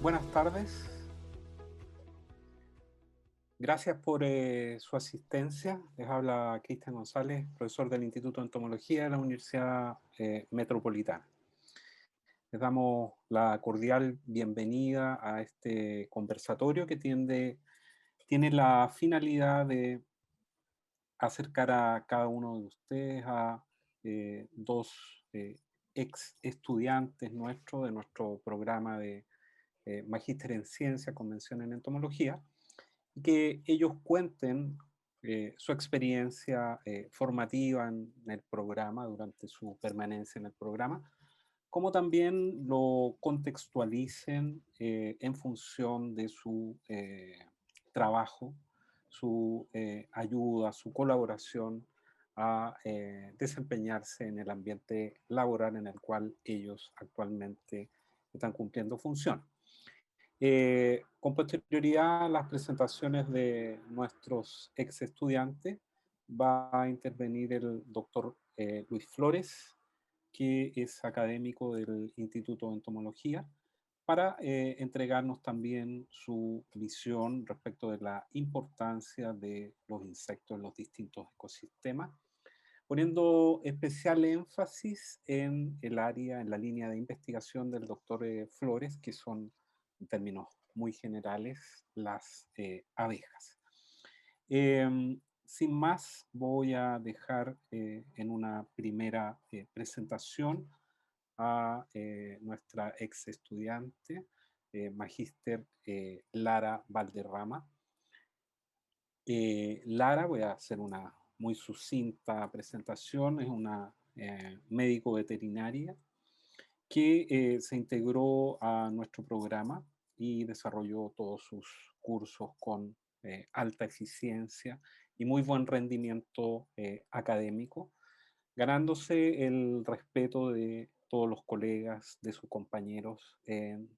Buenas tardes. Gracias por su asistencia. Les habla Cristian González, profesor del Instituto de Entomología de la Universidad Metropolitana. Les damos la cordial bienvenida a este conversatorio que tiene la finalidad de acercar a cada uno de ustedes a dos ex estudiantes nuestros de nuestro programa de Magíster en Ciencia, Convención en Entomología, y que ellos cuenten su experiencia formativa en el programa durante su permanencia en el programa, como también lo contextualicen en función de su trabajo, su ayuda, su colaboración a desempeñarse en el ambiente laboral en el cual ellos actualmente están cumpliendo función. Con posterioridad a las presentaciones de nuestros ex estudiantes, va a intervenir el doctor Luis Flores, que es académico del Instituto de Entomología, para entregarnos también su visión respecto de la importancia de los insectos en los distintos ecosistemas, poniendo especial énfasis en el área, en la línea de investigación del doctor Flores, que son, en términos muy generales, las abejas. Sin más, voy a dejar en una primera presentación a nuestra ex estudiante, magíster Lara Valderrama. Lara, voy a hacer una muy sucinta presentación, es una médico veterinaria que se integró a nuestro programa y desarrolló todos sus cursos con alta eficiencia y muy buen rendimiento académico, ganándose el respeto de todos los colegas, de sus compañeros en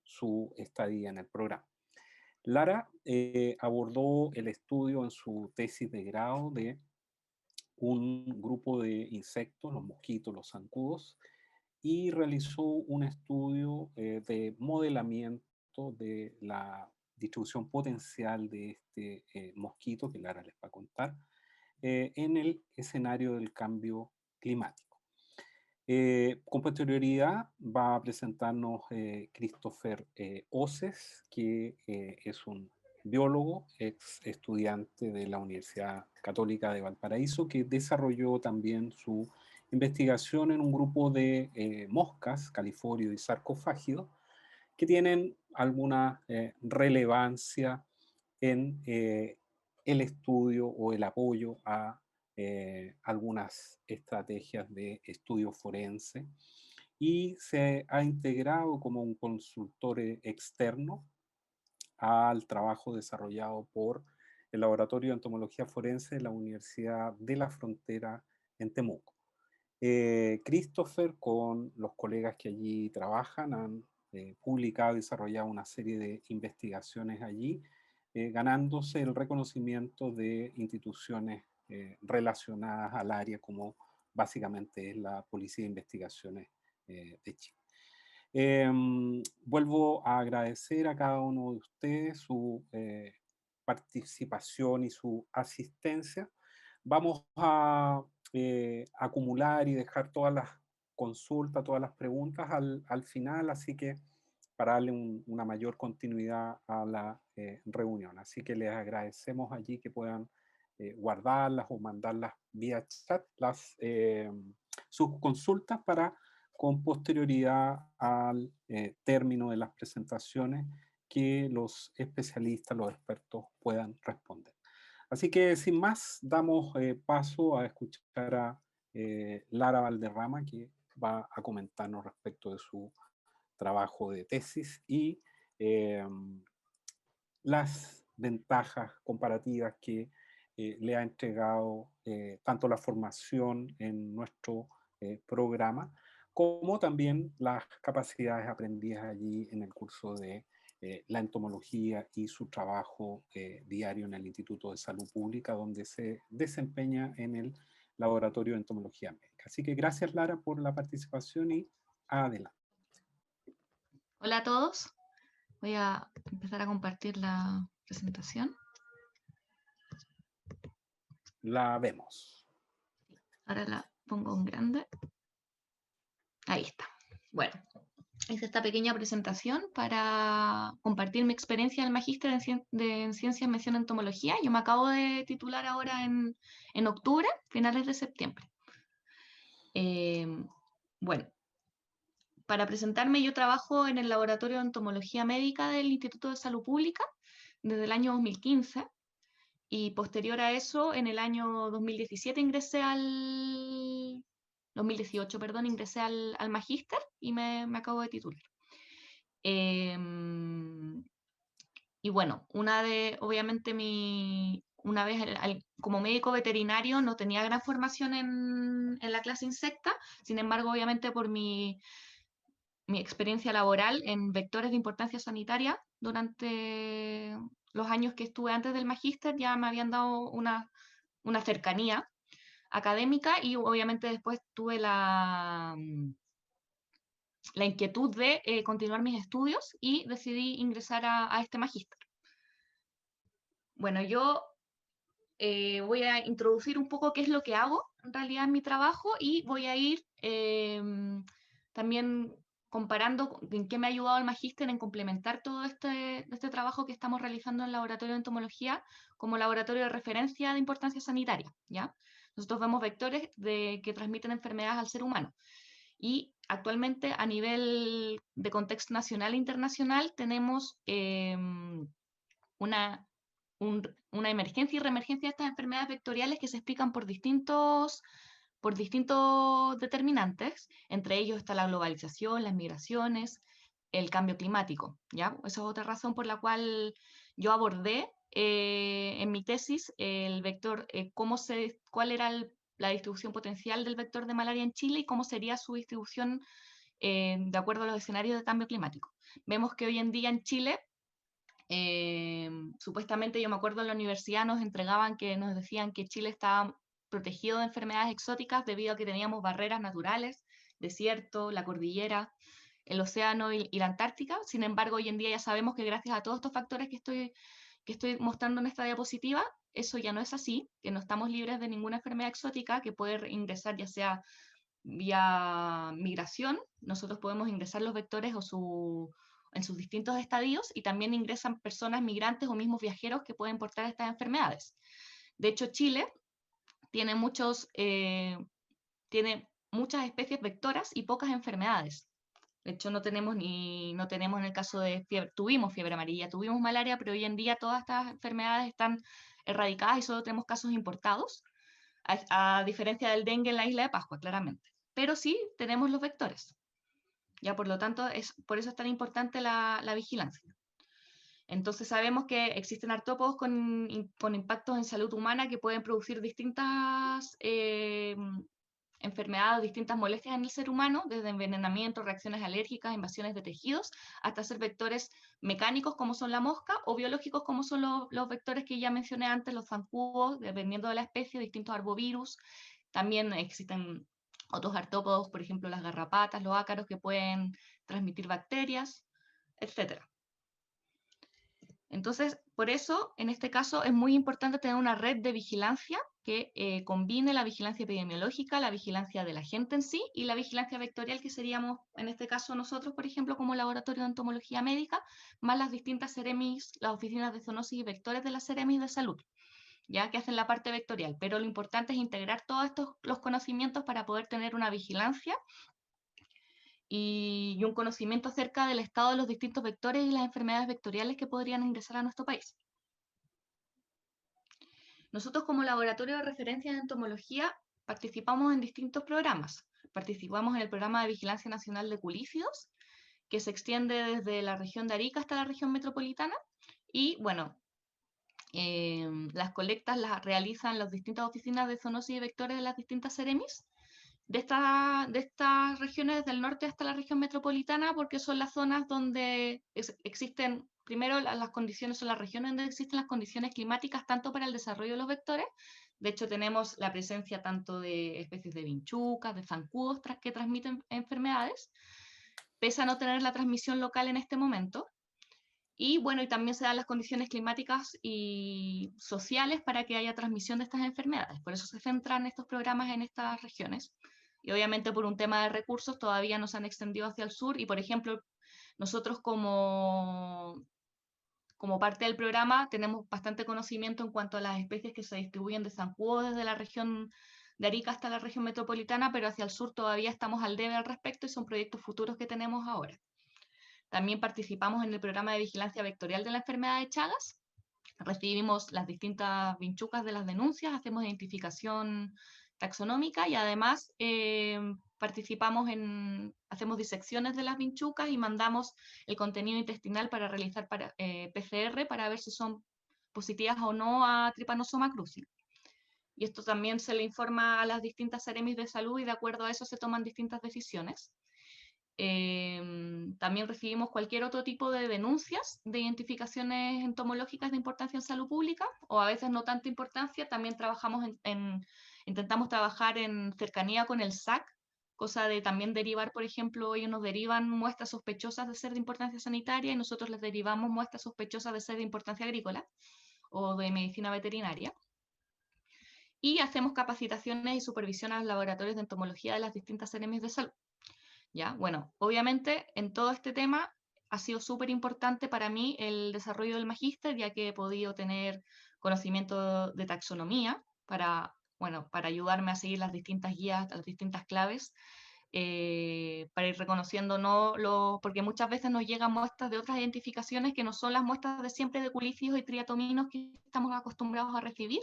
su estadía en el programa. Lara abordó el estudio en su tesis de grado de un grupo de insectos, los mosquitos, los zancudos, y realizó un estudio de modelamiento de la distribución potencial de este mosquito, que Lara les va a contar, en el escenario del cambio climático. Con posterioridad va a presentarnos Christopher Oces, que es un biólogo, ex estudiante de la Universidad Católica de Valparaíso, que desarrolló también su investigación en un grupo de moscas, califorio y sarcofágido, que tienen alguna relevancia en el estudio o el apoyo a algunas estrategias de estudio forense, y se ha integrado como un consultor externo al trabajo desarrollado por el Laboratorio de Entomología Forense de la Universidad de la Frontera en Temuco. Christopher, con los colegas que allí trabajan, han publicado y desarrollado una serie de investigaciones allí, ganándose el reconocimiento de instituciones relacionadas al área, como básicamente es la Policía de Investigaciones de Chile. Vuelvo a agradecer a cada uno de ustedes su participación y su asistencia. Vamos a acumular y dejar todas las consultas, todas las preguntas al final, así que para darle una mayor continuidad a la reunión. Así que les agradecemos allí que puedan guardarlas o mandarlas vía chat, sus consultas, para con posterioridad al término de las presentaciones que los especialistas, los expertos puedan responder. Así que sin más, damos paso a escuchar a Lara Valderrama, que va a comentarnos respecto de su trabajo de tesis y las ventajas comparativas que le ha entregado tanto la formación en nuestro programa, como también las capacidades aprendidas allí en el curso de la entomología y su trabajo diario en el Instituto de Salud Pública, donde se desempeña en el Laboratorio de Entomología Médica. Así que gracias, Lara, por la participación y adelante. Hola a todos. Voy a empezar a compartir la presentación. La vemos. Ahora la pongo en grande. Ahí está. Bueno, hice esta pequeña presentación para compartir mi experiencia del magíster en Ciencias, Mención en Entomología. Yo me acabo de titular ahora en octubre, finales de septiembre. Bueno, para presentarme, yo trabajo en el Laboratorio de Entomología Médica del Instituto de Salud Pública desde el año 2015 y posterior a eso, en el año 2017 ingresé al... 2018, perdón, ingresé al magíster y me acabo de titular. Y bueno, obviamente una vez como médico veterinario no tenía gran formación en la clase insecta, sin embargo, obviamente por mi experiencia laboral en vectores de importancia sanitaria durante los años que estuve antes del magíster ya me habían dado una cercanía académica y obviamente después tuve la inquietud de continuar mis estudios y decidí ingresar a este magíster. Bueno, yo voy a introducir un poco qué es lo que hago en realidad en mi trabajo y voy a ir también comparando en qué me ha ayudado el magíster en complementar todo este trabajo que estamos realizando en el Laboratorio de Entomología como laboratorio de referencia de importancia sanitaria, ¿ya? Nosotros vemos vectores que transmiten enfermedades al ser humano. Y actualmente a nivel de contexto nacional e internacional tenemos una una emergencia y reemergencia de estas enfermedades vectoriales que se explican por distintos determinantes. Entre ellos está la globalización, las migraciones, el cambio climático, ¿ya? Esa es otra razón por la cual yo abordé en mi tesis el vector, cuál era la distribución potencial del vector de malaria en Chile y cómo sería su distribución de acuerdo a los escenarios de cambio climático. Vemos que hoy en día en Chile supuestamente yo me acuerdo en la universidad nos decían que Chile estaba protegido de enfermedades exóticas debido a que teníamos barreras naturales, desierto, la cordillera, el océano y la Antártica. Sin embargo, hoy en día ya sabemos que gracias a todos estos factores que estoy mostrando en esta diapositiva, eso ya no es así, que no estamos libres de ninguna enfermedad exótica que puede ingresar ya sea vía migración, nosotros podemos ingresar los vectores en sus distintos estadios y también ingresan personas migrantes o mismos viajeros que pueden portar estas enfermedades. De hecho, Chile tiene, tiene muchas especies vectoras y pocas enfermedades. De hecho, no tenemos en el caso de fiebre, tuvimos fiebre amarilla, tuvimos malaria, pero hoy en día todas estas enfermedades están erradicadas y solo tenemos casos importados, a diferencia del dengue en la isla de Pascua, claramente. Pero sí tenemos los vectores. Ya, por lo tanto, por eso es tan importante la vigilancia. Entonces sabemos que existen artrópodos con impactos en salud humana que pueden producir distintas enfermedades, distintas molestias en el ser humano, desde envenenamiento, reacciones alérgicas, invasiones de tejidos, hasta ser vectores mecánicos como son la mosca o biológicos como son los vectores que ya mencioné antes, los zancudos, dependiendo de la especie, distintos arbovirus. También existen otros artrópodos, por ejemplo las garrapatas, los ácaros que pueden transmitir bacterias, etc. Entonces, por eso, en este caso, es muy importante tener una red de vigilancia que combine la vigilancia epidemiológica, la vigilancia de la gente en sí y la vigilancia vectorial, que seríamos, en este caso, nosotros, por ejemplo, como laboratorio de entomología médica, más las distintas CEREMIS, las oficinas de zoonosis y vectores de las CEREMIS de salud, ya que hacen la parte vectorial. Pero lo importante es integrar todos los conocimientos para poder tener una vigilancia y un conocimiento acerca del estado de los distintos vectores y las enfermedades vectoriales que podrían ingresar a nuestro país. Nosotros como laboratorio de referencia de entomología participamos en distintos programas. Participamos en el programa de Vigilancia Nacional de Culícidos, que se extiende desde la región de Arica hasta la región metropolitana. Y bueno, las colectas las realizan las distintas oficinas de zoonosis y vectores de las distintas CEREMIS de estas regiones del norte hasta la región metropolitana, porque son las zonas donde existen, primero las condiciones, son las regiones donde existen las condiciones climáticas tanto para el desarrollo de los vectores. De hecho, tenemos la presencia tanto de especies de vinchucas, de zancudos que transmiten enfermedades, pese a no tener la transmisión local en este momento. Y bueno, y también se dan las condiciones climáticas y sociales para que haya transmisión de estas enfermedades. Por eso se centran estos programas en estas regiones. Y obviamente por un tema de recursos todavía no se han extendido hacia el sur y, por ejemplo, nosotros como parte del programa tenemos bastante conocimiento en cuanto a las especies que se distribuyen de San Juan desde la región de Arica hasta la región metropolitana, pero hacia el sur todavía estamos al debe al respecto y son proyectos futuros que tenemos ahora. También participamos en el programa de vigilancia vectorial de la enfermedad de Chagas. Recibimos las distintas vinchucas de las denuncias, hacemos identificación taxonómica y además hacemos disecciones de las vinchucas y mandamos el contenido intestinal para realizar PCR para ver si son positivas o no a Trypanosoma cruzi. Y esto también se le informa a las distintas seremis de salud y de acuerdo a eso se toman distintas decisiones. También recibimos cualquier otro tipo de denuncias de identificaciones entomológicas de importancia en salud pública, o a veces no tanta importancia. También trabajamos intentamos trabajar en cercanía con el SAC, cosa de también derivar, por ejemplo, ellos nos derivan muestras sospechosas de ser de importancia sanitaria y nosotros les derivamos muestras sospechosas de ser de importancia agrícola o de medicina veterinaria. Y hacemos capacitaciones y supervisión a los laboratorios de entomología de las distintas seremis de salud. ¿Ya? Bueno, obviamente en todo este tema ha sido súper importante para mí el desarrollo del magíster, ya que he podido tener conocimiento de taxonomía para ayudarme a seguir las distintas guías, las distintas claves, para ir reconociendo, porque muchas veces nos llegan muestras de otras identificaciones que no son las muestras de siempre de culícidos y triatominos que estamos acostumbrados a recibir.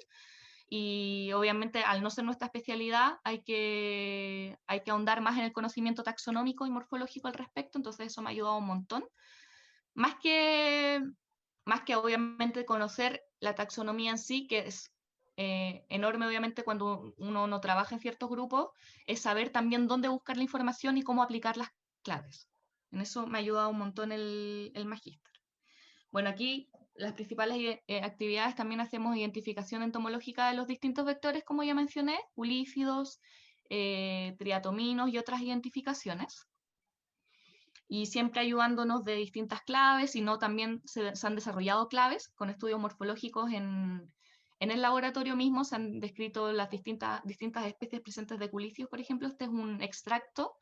Y obviamente, al no ser nuestra especialidad, hay que ahondar más en el conocimiento taxonómico y morfológico al respecto, entonces eso me ha ayudado un montón. Más que obviamente conocer la taxonomía en sí, que es enorme obviamente cuando uno no trabaja en ciertos grupos, es saber también dónde buscar la información y cómo aplicar las claves. En eso me ha ayudado un montón el magíster. Bueno, aquí las principales actividades también hacemos identificación entomológica de los distintos vectores, como ya mencioné, ulífidos, triatominos y otras identificaciones. Y siempre ayudándonos de distintas claves, sino también se han desarrollado claves con estudios morfológicos en el laboratorio mismo. Se han descrito las distintas especies presentes de culícidos, por ejemplo. Este es un extracto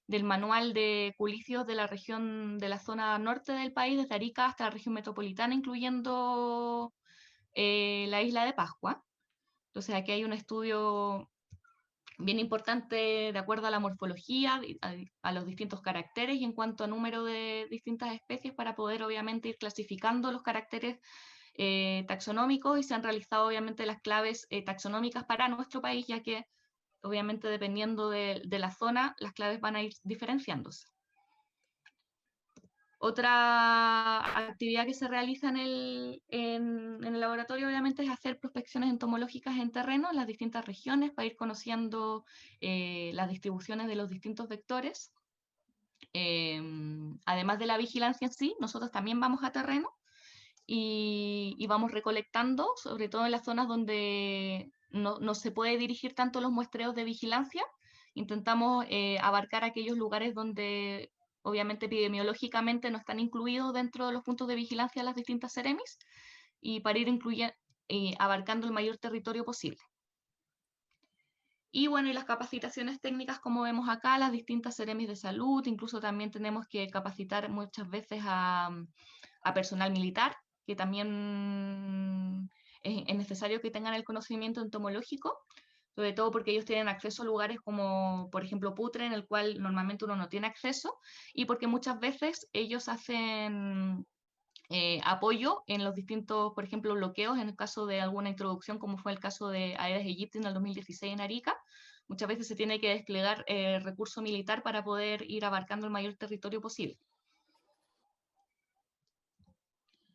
del manual de culícidos de la región, de la zona norte del país, desde Arica hasta la región metropolitana, incluyendo la isla de Pascua. Entonces aquí hay un estudio bien importante de acuerdo a la morfología, a los distintos caracteres y en cuanto a número de distintas especies para poder obviamente ir clasificando los caracteres taxonómicos, y se han realizado obviamente las claves taxonómicas para nuestro país, ya que obviamente dependiendo de la zona, las claves van a ir diferenciándose. Otra actividad que se realiza en el laboratorio obviamente es hacer prospecciones entomológicas en terreno en las distintas regiones para ir conociendo las distribuciones de los distintos vectores. Además de la vigilancia en sí, nosotros también vamos a terreno y vamos recolectando, sobre todo en las zonas donde no se puede dirigir tanto los muestreos de vigilancia. Intentamos abarcar aquellos lugares donde obviamente epidemiológicamente no están incluidos dentro de los puntos de vigilancia de las distintas seremis, y para ir abarcando el mayor territorio posible. Y bueno, y las capacitaciones técnicas, como vemos acá, las distintas seremis de salud, incluso también tenemos que capacitar muchas veces a personal militar, que también es necesario que tengan el conocimiento entomológico, sobre todo porque ellos tienen acceso a lugares como, por ejemplo, Putre, en el cual normalmente uno no tiene acceso, y porque muchas veces ellos hacen apoyo en los distintos, por ejemplo, bloqueos, en el caso de alguna introducción, como fue el caso de Aedes aegypti en el 2016 en Arica. Muchas veces se tiene que desplegar recurso militar para poder ir abarcando el mayor territorio posible.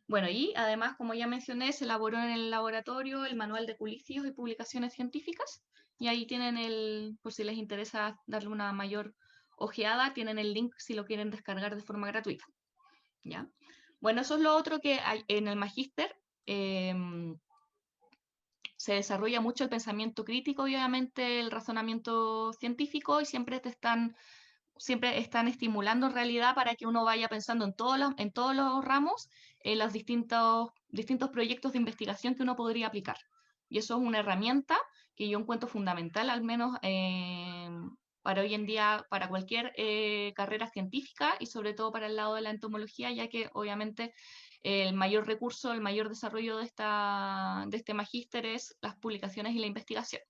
Bueno, y además, como ya mencioné, se elaboró en el laboratorio el manual de culícidos y publicaciones científicas, y ahí tienen por si les interesa darle una mayor ojeada, tienen el link si lo quieren descargar de forma gratuita. ¿Ya? Bueno, eso es lo otro que hay en el magíster. Se desarrolla mucho el pensamiento crítico y obviamente el razonamiento científico, y siempre siempre están estimulando en realidad para que uno vaya pensando en todos los ramos, en los distintos proyectos de investigación que uno podría aplicar. Y eso es una herramienta que yo encuentro fundamental, al menos para hoy en día, para cualquier carrera científica y sobre todo para el lado de la entomología, ya que obviamente el mayor recurso, el mayor desarrollo de este magíster es las publicaciones y la investigación.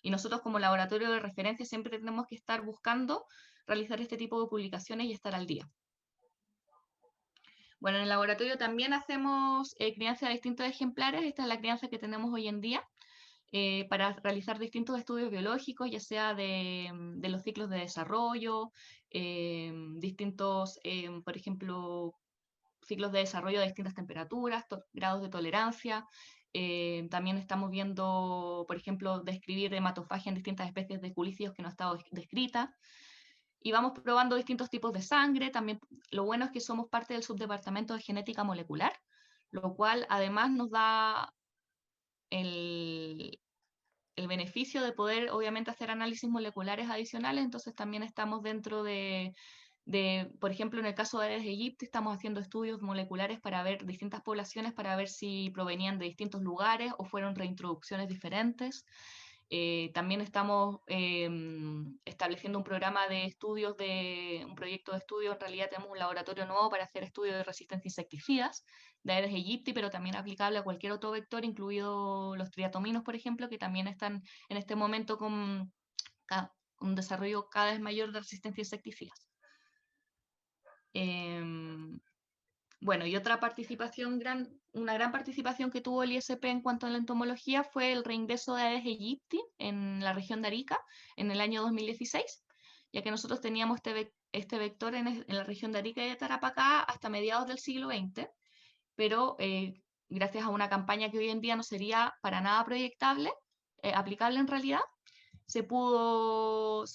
Y nosotros como laboratorio de referencia siempre tenemos que estar buscando realizar este tipo de publicaciones y estar al día. Bueno, en el laboratorio también hacemos crianza de distintos ejemplares. Esta es la crianza que tenemos hoy en día para realizar distintos estudios biológicos, ya sea de los ciclos de desarrollo, distintos, por ejemplo, ciclos de desarrollo de distintas temperaturas, grados de tolerancia. También estamos viendo, por ejemplo, describir hematofagia en distintas especies de culícidos que no han estado descritas. Y vamos probando distintos tipos de sangre. También lo bueno es que somos parte del subdepartamento de genética molecular, lo cual además nos da el beneficio de poder, obviamente, hacer análisis moleculares adicionales. Entonces también estamos dentro por ejemplo, en el caso de Aedes aegypti, estamos haciendo estudios moleculares para ver distintas poblaciones, para ver si provenían de distintos lugares o fueron reintroducciones diferentes. También estamos estableciendo un programa de estudios, un proyecto de estudio. En realidad tenemos un laboratorio nuevo para hacer estudios de resistencia a insecticidas de Aedes aegypti, pero también aplicable a cualquier otro vector, incluido los triatominos, por ejemplo, que también están en este momento con un desarrollo cada vez mayor de resistencia a insecticidas. Bueno, y otra participación, una gran participación que tuvo el ISP en cuanto a la entomología fue el reingreso de Aedes aegypti en la región de Arica en el año 2016, ya que nosotros teníamos este vector en la región de Arica y de Tarapacá hasta mediados del siglo XX, pero gracias a una campaña que hoy en día no sería para nada proyectable, aplicable en realidad, se pudo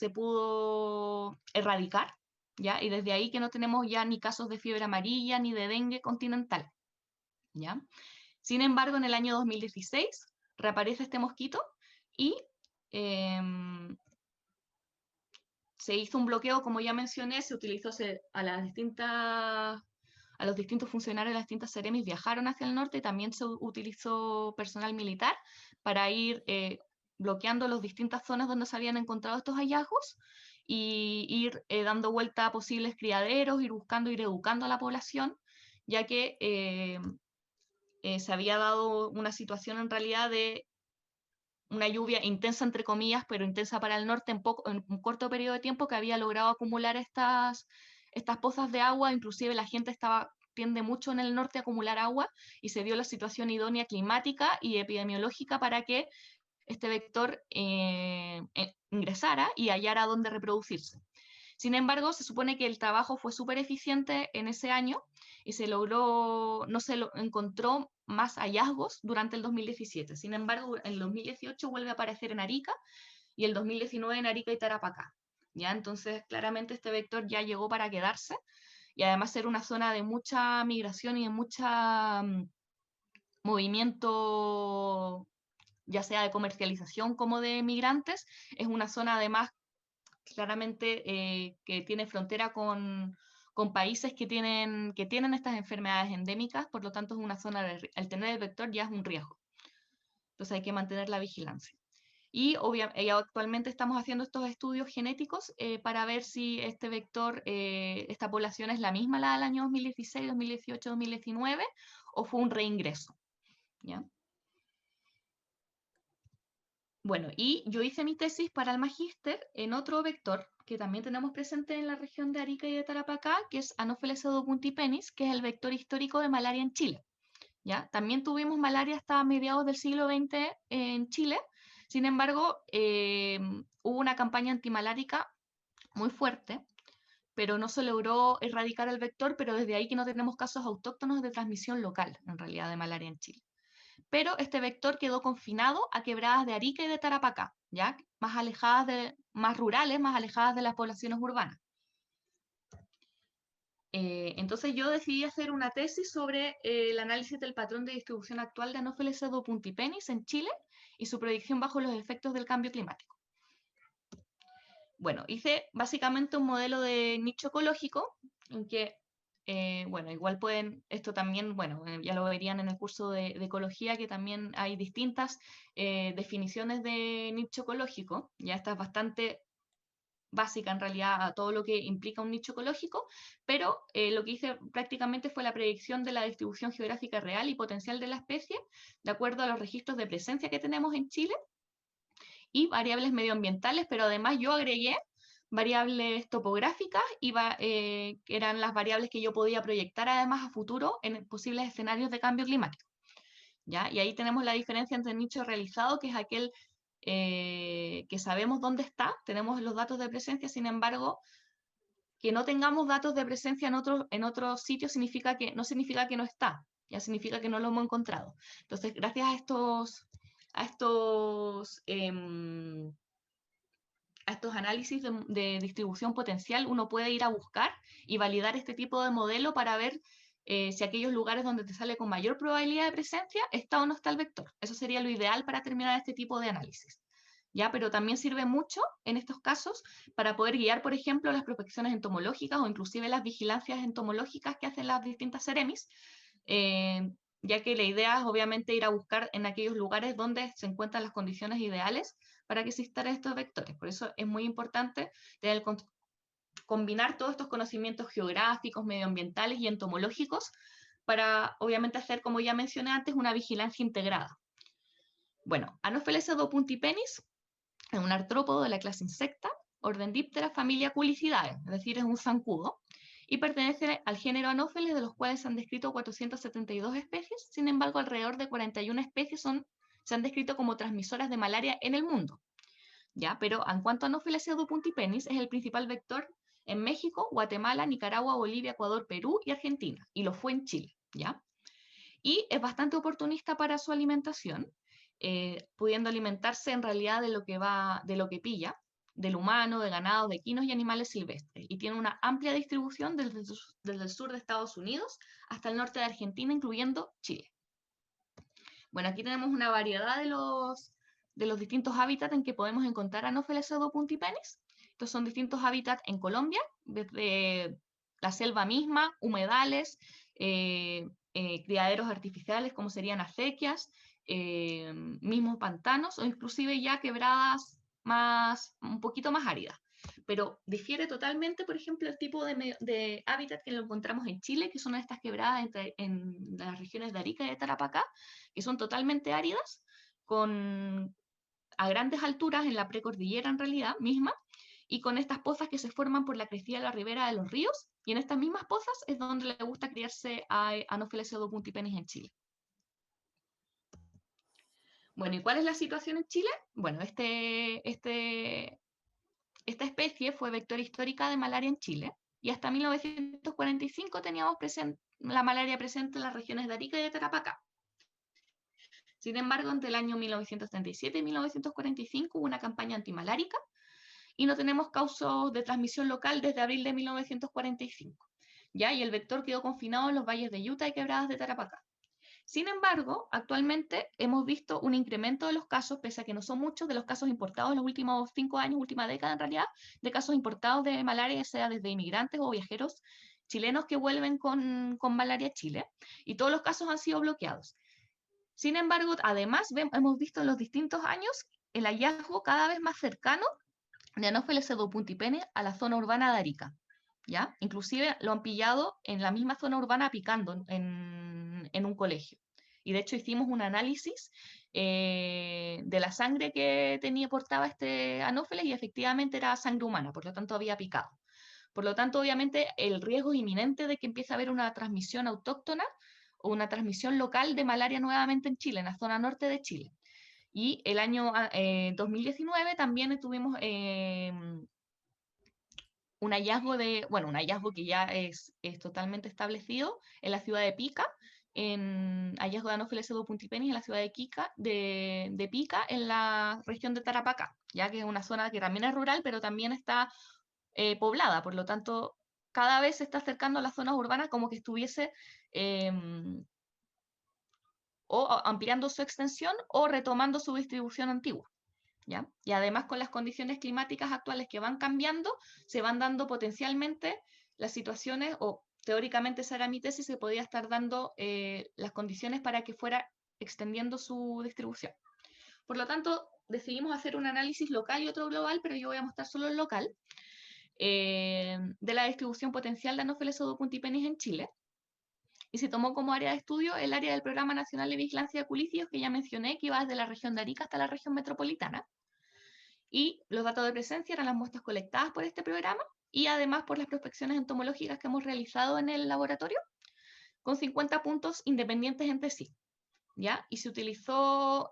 erradicar, ¿ya? Y desde ahí que no tenemos ya ni casos de fiebre amarilla ni de dengue continental, ¿ya? Sin embargo, en el año 2016 reaparece este mosquito y se hizo un bloqueo, como ya mencioné, se utilizó a los distintos funcionarios de las distintas seremis viajaron hacia el norte y también se utilizó personal militar para ir bloqueando las distintas zonas donde se habían encontrado estos hallazgos y ir dando vuelta a posibles criaderos, ir buscando, ir educando a la población, ya que se había dado una situación en realidad de una lluvia intensa, entre comillas, pero intensa para el norte en un corto periodo de tiempo, que había logrado acumular estas pozas de agua. Inclusive la gente tiende mucho en el norte a acumular agua y se dio la situación idónea climática y epidemiológica para que este vector ingresara y hallara dónde reproducirse. Sin embargo, se supone que el trabajo fue súper eficiente en ese año y no se encontró más hallazgos durante el 2017. Sin embargo, en el 2018 vuelve a aparecer en Arica y el 2019 en Arica y Tarapacá. ¿Ya? Entonces, claramente este vector ya llegó para quedarse y además ser una zona de mucha migración y de mucha movimiento, ya sea de comercialización como de migrantes, es una zona además claramente que tiene frontera con países que tienen estas enfermedades endémicas, por lo tanto es una zona al tener el vector ya es un riesgo. Entonces hay que mantener la vigilancia. Y actualmente estamos haciendo estos estudios genéticos para ver si este vector, esta población es la misma la del año 2016, 2018, 2019 o fue un reingreso. ¿Ya? Bueno, y yo hice mi tesis para el magíster en otro vector que también tenemos presente en la región de Arica y de Tarapacá, que es Anopheles pseudopuntipenis, que es el vector histórico de malaria en Chile. ¿Ya? También tuvimos malaria hasta mediados del siglo XX en Chile. Sin embargo, hubo una campaña antimalárica muy fuerte, pero no se logró erradicar el vector, pero desde ahí que no tenemos casos autóctonos de transmisión local, en realidad, de malaria en Chile. Pero este vector quedó confinado a quebradas de Arica y de Tarapacá, ¿ya? Más rurales, más alejadas de las poblaciones urbanas. Entonces yo decidí hacer una tesis sobre el análisis del patrón de distribución actual de Anopheles pseudopuntipenis en Chile y su predicción bajo los efectos del cambio climático. Bueno, hice básicamente un modelo de nicho ecológico en que, bueno, igual pueden, esto también, bueno, ya lo verían en el curso de ecología, que también hay distintas definiciones de nicho ecológico, ya está bastante básica en realidad a todo lo que implica un nicho ecológico, pero lo que hice prácticamente fue la predicción de la distribución geográfica real y potencial de la especie, de acuerdo a los registros de presencia que tenemos en Chile, y variables medioambientales, pero además yo agregué variables topográficas y que eran las variables que yo podía proyectar además a futuro en posibles escenarios de cambio climático. ¿Ya? Y ahí tenemos la diferencia entre el nicho realizado, que es aquel que sabemos dónde está, tenemos los datos de presencia, sin embargo, que no tengamos datos de presencia en otros sitios no significa que no está, ya significa que no lo hemos encontrado. Entonces, gracias a estos análisis de distribución potencial, uno puede ir a buscar y validar este tipo de modelo para ver si aquellos lugares donde te sale con mayor probabilidad de presencia está o no está el vector. Eso sería lo ideal para terminar este tipo de análisis. ¿Ya? Pero también sirve mucho en estos casos para poder guiar, por ejemplo, las prospecciones entomológicas o inclusive las vigilancias entomológicas que hacen las distintas Ceremis, ya que la idea es obviamente ir a buscar en aquellos lugares donde se encuentran las condiciones ideales para que existan estos vectores. Por eso es muy importante combinar todos estos conocimientos geográficos, medioambientales y entomológicos para, obviamente, hacer, como ya mencioné antes, una vigilancia integrada. Bueno, Anopheles punctipenis es un artrópodo de la clase Insecta, orden Diptera, familia Culicidae, es decir, es un zancudo, y pertenece al género Anopheles, de los cuales se han descrito 472 especies. Sin embargo, alrededor de 41 especies se han descrito como transmisoras de malaria en el mundo. ¿Ya? Pero en cuanto a Anopheles punctipenis, es el principal vector en México, Guatemala, Nicaragua, Bolivia, Ecuador, Perú y Argentina, y lo fue en Chile, ¿ya? Y es bastante oportunista para su alimentación, pudiendo alimentarse en realidad de lo que pilla, del humano, de ganado, de equinos y animales silvestres, y tiene una amplia distribución desde el sur de Estados Unidos hasta el norte de Argentina, incluyendo Chile. Bueno, aquí tenemos una variedad de los distintos hábitats en que podemos encontrar Anopheles punctipenis. Estos son distintos hábitats en Colombia, desde la selva misma, humedales, criaderos artificiales como serían acequias, mismos pantanos o inclusive ya quebradas un poquito más áridas. Pero difiere totalmente, por ejemplo, el tipo de hábitat que lo encontramos en Chile, que son estas quebradas en las regiones de Arica y de Tarapacá, que son totalmente áridas, a grandes alturas en la precordillera en realidad misma, y con estas pozas que se forman por la crecida de la ribera de los ríos, y en estas mismas pozas es donde le gusta criarse a Anopheles punctipenis en Chile. Bueno, ¿y cuál es la situación en Chile? Bueno, esta especie fue vector histórica de malaria en Chile, y hasta 1945 teníamos la malaria presente en las regiones de Arica y de Tarapacá. Sin embargo, entre el año 1937 y 1945 hubo una campaña antimalárica y no tenemos casos de transmisión local desde abril de 1945. ¿Ya? Y el vector quedó confinado en los valles de Utah y quebradas de Tarapacá. Sin embargo, actualmente hemos visto un incremento de los casos, pese a que no son muchos, de los casos importados en los últimos 5 años, última década en realidad, de casos importados de malaria, sea desde inmigrantes o viajeros chilenos que vuelven con malaria a Chile, y todos los casos han sido bloqueados. Sin embargo, además hemos visto en los distintos años el hallazgo cada vez más cercano de Anopheles punctipenis a la zona urbana de Arica. ¿Ya? Inclusive lo han pillado en la misma zona urbana picando en un colegio. Y de hecho hicimos un análisis de la sangre que portaba este Anopheles y efectivamente era sangre humana, por lo tanto había picado. Por lo tanto, obviamente, el riesgo es inminente de que empiece a haber una transmisión autóctona o una transmisión local de malaria nuevamente en Chile, en la zona norte de Chile. Y el año 2019 también tuvimos un hallazgo que ya es totalmente establecido en la ciudad de Pica, en hallazgo de Anopheles punctipenis en la ciudad de Pica, en la región de Tarapacá, ya que es una zona que también es rural, pero también está poblada, por lo tanto, cada vez se está acercando a las zonas urbanas como que estuviese o ampliando su extensión o retomando su distribución antigua. ¿ya? Y además con las condiciones climáticas actuales que van cambiando, se van dando potencialmente las situaciones, o teóricamente esa era mi tesis, se podía estar dando las condiciones para que fuera extendiendo su distribución. Por lo tanto, decidimos hacer un análisis local y otro global, pero yo voy a mostrar solo el local, de la distribución potencial de Anopheles odopuntipenis en Chile. Y se tomó como área de estudio el área del Programa Nacional de Vigilancia de Acuíferos, que ya mencioné, que iba desde la región de Arica hasta la región metropolitana. Y los datos de presencia eran las muestras colectadas por este programa y además por las prospecciones entomológicas que hemos realizado en el laboratorio, con 50 puntos independientes entre sí, ¿ya? Y se utilizó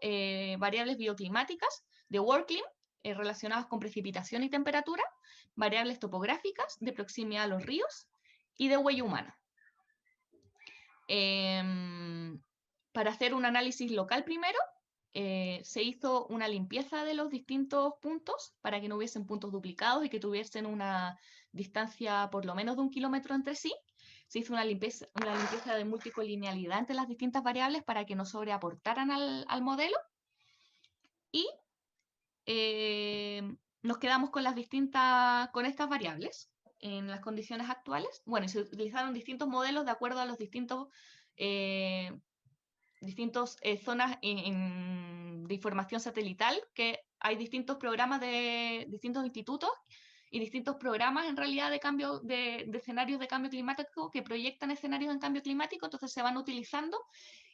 variables bioclimáticas de WorldClim, relacionadas con precipitación y temperatura, variables topográficas de proximidad a los ríos y de huella humana. Para hacer un análisis local primero, se hizo una limpieza de los distintos puntos para que no hubiesen puntos duplicados y que tuviesen una distancia por lo menos de 1 kilómetro entre sí. Se hizo una limpieza de multicolinealidad entre las distintas variables para que no sobreaportaran al modelo. Y nos quedamos con con estas variables en las condiciones actuales. Bueno, se utilizaron distintos modelos de acuerdo a los distintos zonas de información satelital, que hay distintos programas de distintos institutos y distintos programas en realidad de escenarios de cambio climático que proyectan escenarios de cambio climático, entonces se van utilizando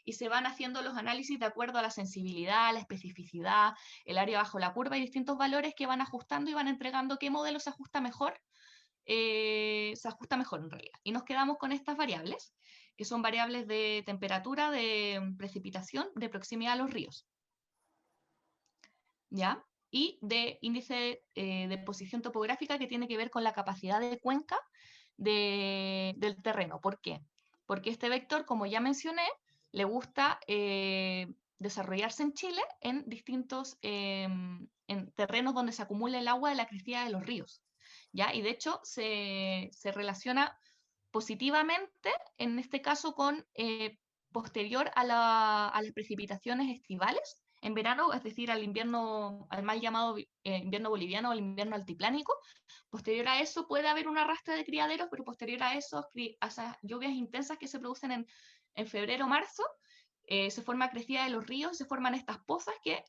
y se van haciendo los análisis de acuerdo a la sensibilidad, la especificidad, el área bajo la curva y distintos valores que van ajustando y van entregando qué modelo se ajusta mejor en realidad. Y nos quedamos con estas variables, que son variables de temperatura, de precipitación, de proximidad a los ríos, ¿ya? Y de índice de posición topográfica, que tiene que ver con la capacidad de cuenca del terreno. ¿Por qué? Porque este vector, como ya mencioné, le gusta desarrollarse en Chile en distintos en terrenos donde se acumula el agua de la crecida de los ríos, ¿ya? Y de hecho se relaciona positivamente, en este caso, con posterior a las precipitaciones estivales en verano, es decir, al invierno, al mal llamado invierno boliviano o el invierno altiplánico. Posterior a eso puede haber un arrastre de criaderos, pero posterior a esas lluvias intensas que se producen en febrero o marzo, se forma crecida de los ríos, se forman estas pozas que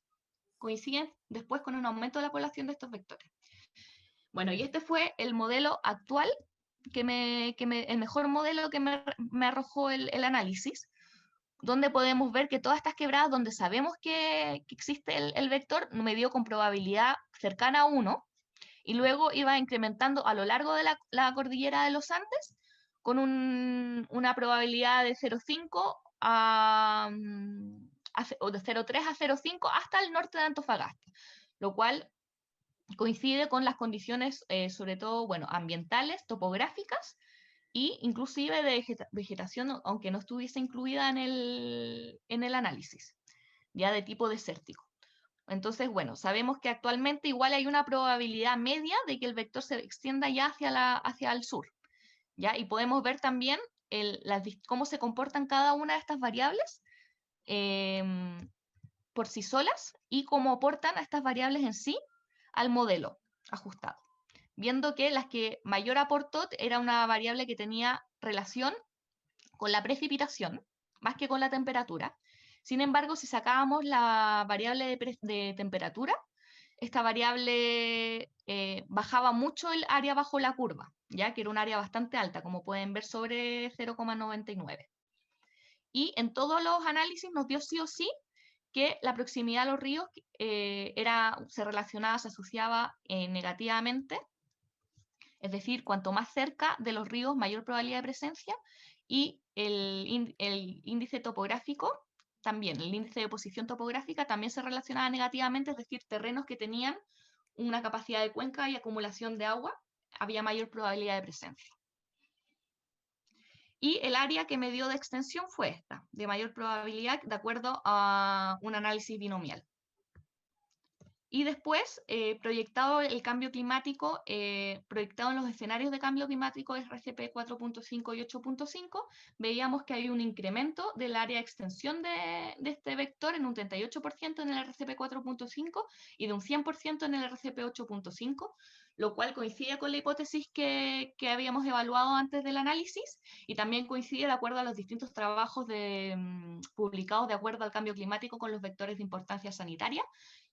coinciden después con un aumento de la población de estos vectores. Bueno, y este fue el modelo actual, el mejor modelo que me arrojó el análisis, donde podemos ver que todas estas quebradas donde sabemos que existe el vector me dio con probabilidad cercana a 1, y luego iba incrementando a lo largo de la cordillera de los Andes con una probabilidad de 0,5 o de 0,3 a 0,5 hasta el norte de Antofagasta, lo cual coincide con las condiciones, sobre todo, bueno, ambientales, topográficas, e inclusive de vegetación, aunque no estuviese incluida en el análisis, ya de tipo desértico. Entonces, bueno, sabemos que actualmente igual hay una probabilidad media de que el vector se extienda ya hacia el sur, ¿ya? Y podemos ver también cómo se comportan cada una de estas variables por sí solas y cómo aportan a estas variables en sí al modelo ajustado, viendo que las que mayor aportó era una variable que tenía relación con la precipitación, más que con la temperatura. Sin embargo, si sacábamos la variable de temperatura, esta variable bajaba mucho el área bajo la curva, ya que era un área bastante alta, como pueden ver, sobre 0,99. Y en todos los análisis nos dio sí o sí que la proximidad a los ríos se relacionaba, se asociaba negativamente, es decir, cuanto más cerca de los ríos, mayor probabilidad de presencia, y el índice topográfico también, el índice de posición topográfica también se relacionaba negativamente, es decir, terrenos que tenían una capacidad de cuenca y acumulación de agua, había mayor probabilidad de presencia. Y el área que me dio de extensión fue esta, de mayor probabilidad, de acuerdo a un análisis binomial. Y después, proyectado el cambio climático, proyectado en los escenarios de cambio climático RGP 4.5 y 8.5, veíamos que hay un incremento del área de extensión de este vector en un 38% en el RGP 4.5 y de un 100% en el RGP 8.5, lo cual coincide con la hipótesis que habíamos evaluado antes del análisis y también coincide de acuerdo a los distintos trabajos publicados de acuerdo al cambio climático con los vectores de importancia sanitaria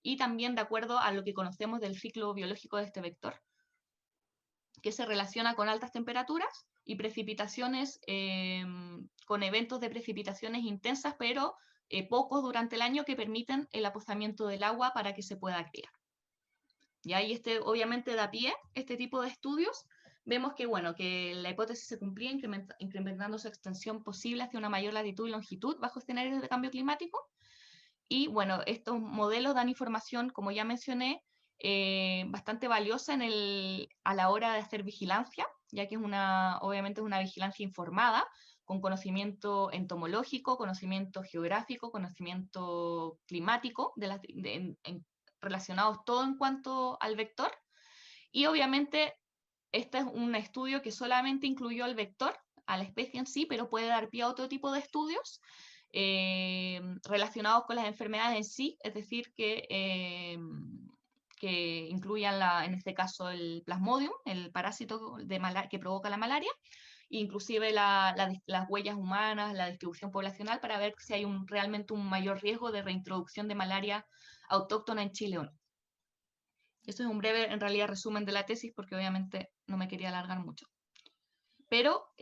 y también de acuerdo a lo que conocemos del ciclo biológico de este vector, que se relaciona con altas temperaturas y precipitaciones, con eventos de precipitaciones intensas, pero pocos durante el año que permiten el apostamiento del agua para que se pueda criar. Y ahí obviamente da pie este tipo de estudios. Vemos que, bueno, que la hipótesis se cumplía incrementando su extensión posible hacia una mayor latitud y longitud bajo escenarios de cambio climático. Y bueno, estos modelos dan información, como ya mencioné, bastante valiosa a la hora de hacer vigilancia, ya que obviamente es una vigilancia informada, con conocimiento entomológico, conocimiento geográfico, conocimiento climático, relacionados todo en cuanto al vector. Y obviamente este es un estudio que solamente incluyó al vector, a la especie en sí, pero puede dar pie a otro tipo de estudios relacionados con las enfermedades en sí, es decir, que incluyan, en este caso, el plasmodium, el parásito que provoca la malaria, inclusive las huellas humanas, la distribución poblacional, para ver si hay realmente un mayor riesgo de reintroducción de malaria autóctona en Chile o no. Esto es un breve, en realidad, resumen de la tesis, porque obviamente no me quería alargar mucho. Pero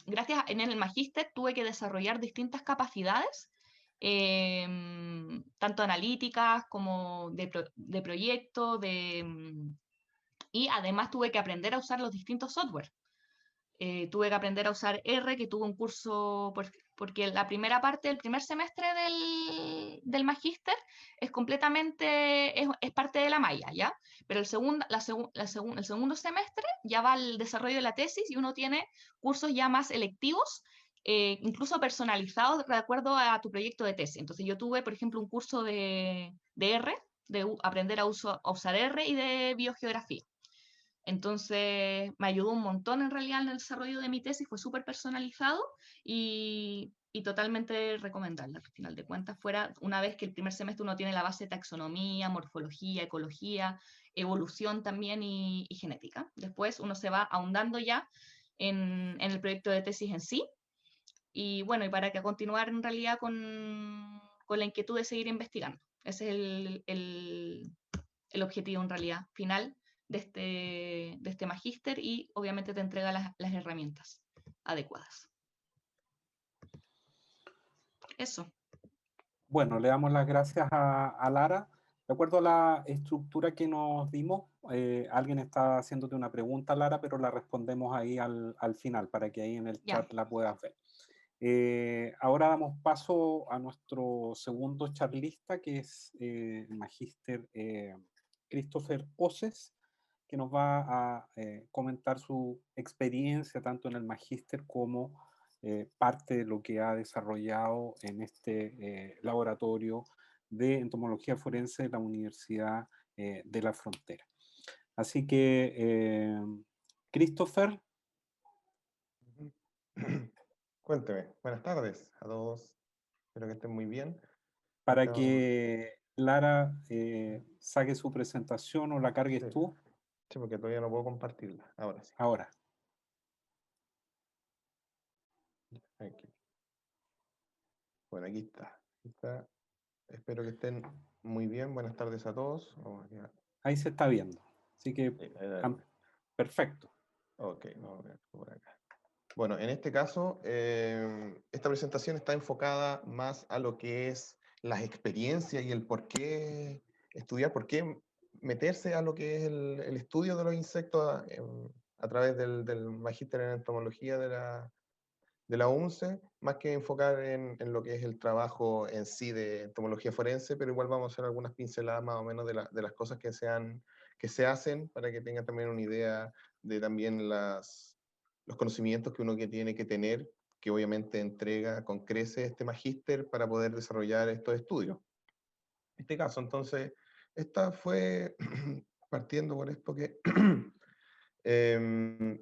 gracias en el magíster tuve que desarrollar distintas capacidades, tanto analíticas como de proyecto, y además tuve que aprender a usar los distintos software. Tuve que aprender a usar R, que tuve un curso, porque la primera parte del primer semestre del magíster es completamente, es parte de la malla, ¿ya? Pero el segundo semestre ya va al desarrollo de la tesis y uno tiene cursos ya más electivos, incluso personalizados de acuerdo a tu proyecto de tesis. Entonces yo tuve, por ejemplo, un curso de R, de aprender a usar R y de biogeografía. Entonces me ayudó un montón en realidad en el desarrollo de mi tesis, fue súper personalizado y totalmente recomendable al final de cuentas, una vez que el primer semestre uno tiene la base de taxonomía, morfología, ecología, evolución también y genética. Después uno se va ahondando ya en el proyecto de tesis en sí. Y bueno, y para que continuar en realidad con la inquietud de seguir investigando. Ese es el objetivo en realidad final de este magíster y obviamente te entrega las herramientas adecuadas. Eso. Bueno, le damos las gracias a Lara. De acuerdo a la estructura que nos dimos, alguien está haciéndote una pregunta, Lara, pero la respondemos ahí al final, para que ahí en el chat la puedas ver. Ahora damos paso a nuestro segundo charlista, que es el magíster Christopher Oces, que nos va a comentar su experiencia tanto en el magíster como parte de lo que ha desarrollado en este laboratorio de entomología forense de la Universidad de la Frontera. Así que, Christopher. Cuénteme. Buenas tardes a todos. Espero que estén muy bien. Para que Lara saque su presentación o la cargues tú. Sí, porque todavía no puedo compartirla. Ahora sí. Ahora. Aquí. Bueno, aquí está. Espero que estén muy bien. Buenas tardes a todos. Ahí se está viendo. Así que, perfecto. Ok, vamos a ver por acá. Bueno, en este caso, esta presentación está enfocada más a lo que es las experiencias y el por qué estudiar, por qué meterse a lo que es el estudio de los insectos a través del magíster en entomología de la UNCE, más que enfocar en lo que es el trabajo en sí de entomología forense, pero igual vamos a hacer algunas pinceladas más o menos de las cosas que se hacen para que tengan también una idea de también los conocimientos que uno tiene que tener, que obviamente entrega con creces este magíster para poder desarrollar estos estudios. este caso. Entonces, esta fue partiendo por esto que...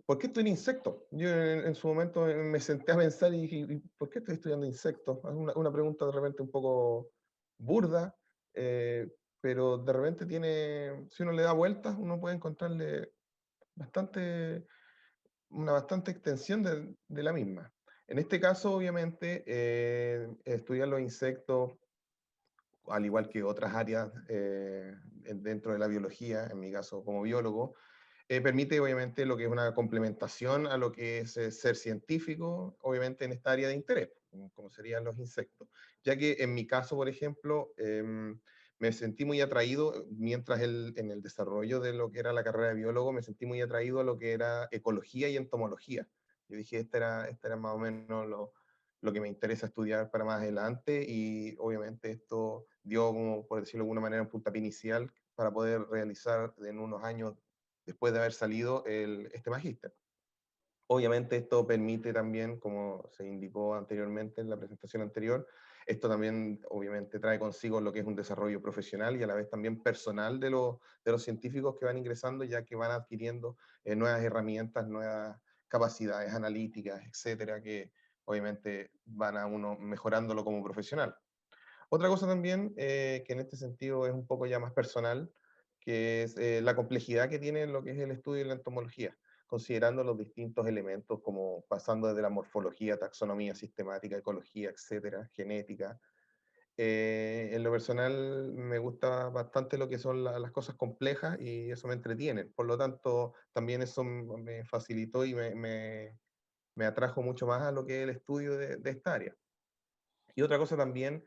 ¿por qué estoy en insectos? Yo en su momento me senté a pensar y dije, ¿y por qué estoy estudiando insectos? Es una pregunta de repente un poco burda, eh, pero de repente tiene, si uno le da vueltas, uno puede encontrarle bastante, una bastante extensión de la misma. En este caso, obviamente, estudiar los insectos, al igual que otras áreas dentro de la biología, en mi caso como biólogo, permite obviamente lo que es una complementación a lo que es ser científico, obviamente en esta área de interés, como serían los insectos. Ya que en mi caso, por ejemplo, me sentí muy atraído, mientras en el desarrollo de lo que era la carrera de biólogo, me sentí muy atraído a lo que era ecología y entomología. Yo dije, este era más o menos lo que me interesa estudiar para más adelante, y obviamente esto dio, como por decirlo de alguna manera, un puntapié inicial para poder realizar en unos años después de haber salido este magíster. Obviamente esto permite también, como se indicó anteriormente en la presentación anterior, esto también obviamente trae consigo lo que es un desarrollo profesional y a la vez también personal de los científicos que van ingresando, ya que van adquiriendo nuevas herramientas, nuevas capacidades analíticas, etcétera, que obviamente van a uno mejorándolo como profesional. Otra cosa también, que en este sentido es un poco ya más personal, que es la complejidad que tiene lo que es el estudio de la entomología, considerando los distintos elementos, como pasando desde la morfología, taxonomía sistemática, ecología, etcétera, genética. En lo personal me gusta bastante lo que son las cosas complejas y eso me entretiene. Por lo tanto, también eso me facilitó y me atrajo mucho más a lo que es el estudio de esta área. Y otra cosa también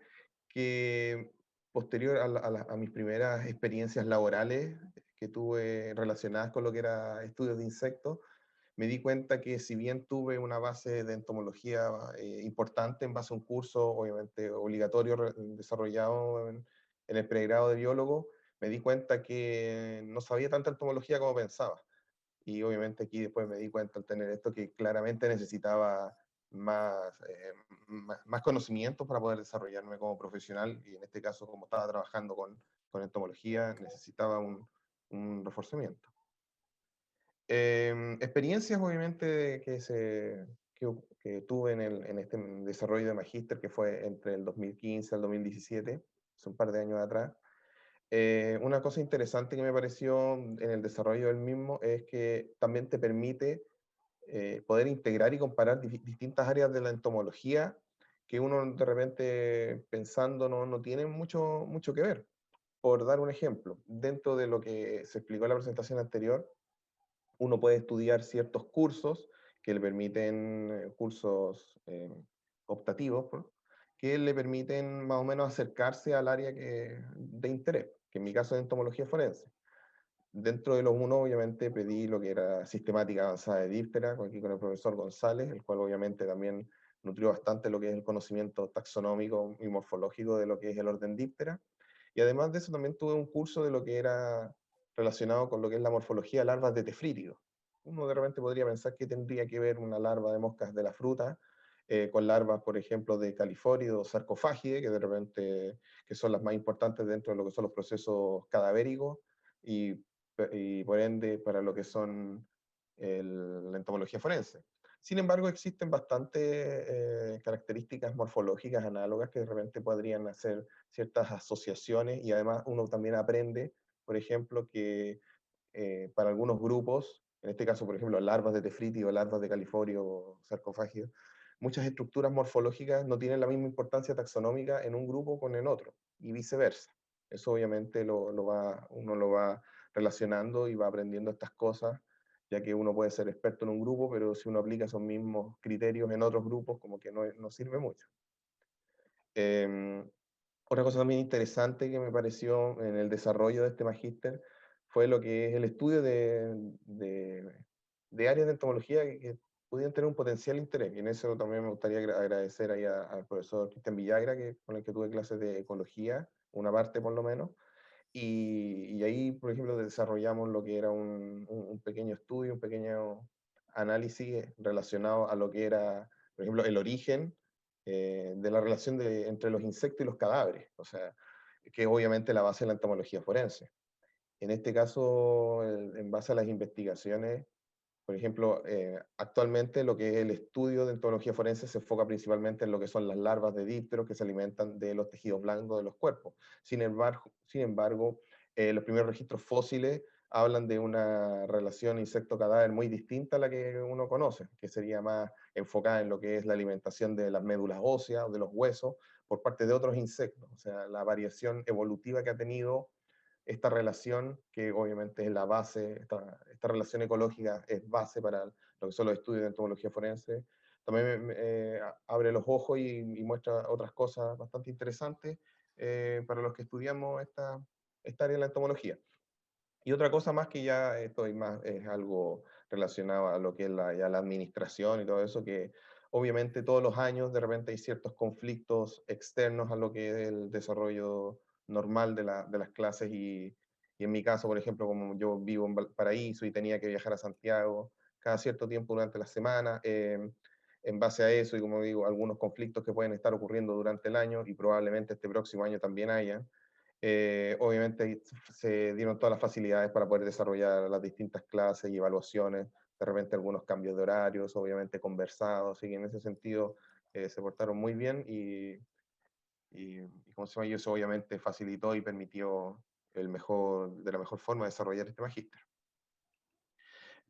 que posterior a mis primeras experiencias laborales que tuve relacionadas con lo que era estudios de insectos, me di cuenta que si bien tuve una base de entomología importante en base a un curso, obviamente obligatorio, desarrollado en el pregrado de biólogo, me di cuenta que no sabía tanta entomología como pensaba. Y obviamente aquí después me di cuenta al tener esto que claramente necesitaba más, más conocimiento para poder desarrollarme como profesional, y en este caso, como estaba trabajando con entomología, necesitaba un reforzamiento. Experiencias obviamente que tuve en este desarrollo de magíster, que fue entre el 2015 al 2017, hace un par de años atrás. Una cosa interesante que me pareció en el desarrollo del mismo es que también te permite poder integrar y comparar distintas áreas de la entomología que uno de repente pensando no tiene mucho que ver. Por dar un ejemplo, dentro de lo que se explicó en la presentación anterior, uno puede estudiar ciertos cursos que le permiten, cursos optativos, ¿no? Que le permiten más o menos acercarse al área de interés, que en mi caso es entomología forense. Dentro de los uno, obviamente, pedí lo que era sistemática avanzada de díptera, aquí con el profesor González, el cual obviamente también nutrió bastante lo que es el conocimiento taxonómico y morfológico de lo que es el orden díptera. Y además de eso también tuve un curso de lo que era relacionado con lo que es la morfología de larvas de tefrítidos. Uno de repente podría pensar que tendría que ver una larva de moscas de la fruta con larvas, por ejemplo, de califórido o sarcofágide, que de repente que son las más importantes dentro de lo que son los procesos cadavéricos, y, y por ende para lo que son la entomología forense. Sin embargo, existen bastantes características morfológicas análogas que de repente podrían hacer ciertas asociaciones, y además uno también aprende, por ejemplo, que para algunos grupos, en este caso, por ejemplo, larvas de tefriti o larvas de califorio o sarcofágido, muchas estructuras morfológicas no tienen la misma importancia taxonómica en un grupo con el otro, y viceversa. Eso obviamente uno lo va relacionando y va aprendiendo estas cosas, ya que uno puede ser experto en un grupo, pero si uno aplica esos mismos criterios en otros grupos, como que no sirve mucho. Otra cosa también interesante que me pareció en el desarrollo de este magíster fue lo que es el estudio de áreas de entomología que pudieran tener un potencial interés. Y en eso también me gustaría agradecer ahí al profesor Cristian Villagra, con el que tuve clases de ecología, una parte por lo menos. Y ahí, por ejemplo, desarrollamos lo que era un pequeño estudio, un pequeño análisis relacionado a lo que era, por ejemplo, el origen de la relación entre los insectos y los cadáveres. O sea, que es obviamente la base de la entomología forense. En este caso, en base a las investigaciones, por ejemplo, actualmente lo que es el estudio de entomología forense se enfoca principalmente en lo que son las larvas de dípteros que se alimentan de los tejidos blandos de los cuerpos. Sin embargo, los primeros registros fósiles hablan de una relación insecto-cadáver muy distinta a la que uno conoce, que sería más enfocada en lo que es la alimentación de las médulas óseas o de los huesos por parte de otros insectos. O sea, la variación evolutiva que ha tenido esta relación, que obviamente es la base, esta relación ecológica es base para lo que son los estudios de entomología forense, también abre los ojos y muestra otras cosas bastante interesantes para los que estudiamos esta área de la entomología. Y otra cosa más que ya estoy más, es algo relacionado a lo que es ya la administración y todo eso, que obviamente todos los años de repente hay ciertos conflictos externos a lo que es el desarrollo normal de las clases y en mi caso, por ejemplo, como yo vivo en Valparaíso y tenía que viajar a Santiago cada cierto tiempo durante la semana, en base a eso y como digo, algunos conflictos que pueden estar ocurriendo durante el año y probablemente este próximo año también haya. Obviamente se dieron todas las facilidades para poder desarrollar las distintas clases y evaluaciones, de repente algunos cambios de horarios, obviamente conversados, así que en ese sentido se portaron muy bien y como se llama, y eso obviamente facilitó y permitió de la mejor forma desarrollar este magíster.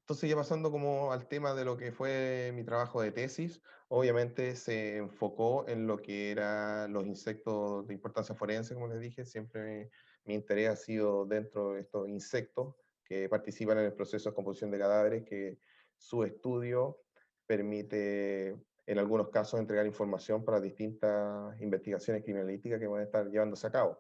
Entonces ya pasando como al tema de lo que fue mi trabajo de tesis, obviamente se enfocó en lo que eran los insectos de importancia forense, como les dije, siempre mi interés ha sido dentro de estos insectos que participan en el proceso de composición de cadáveres, que su estudio permite en algunos casos entregar información para distintas investigaciones criminalísticas que van a estar llevándose a cabo.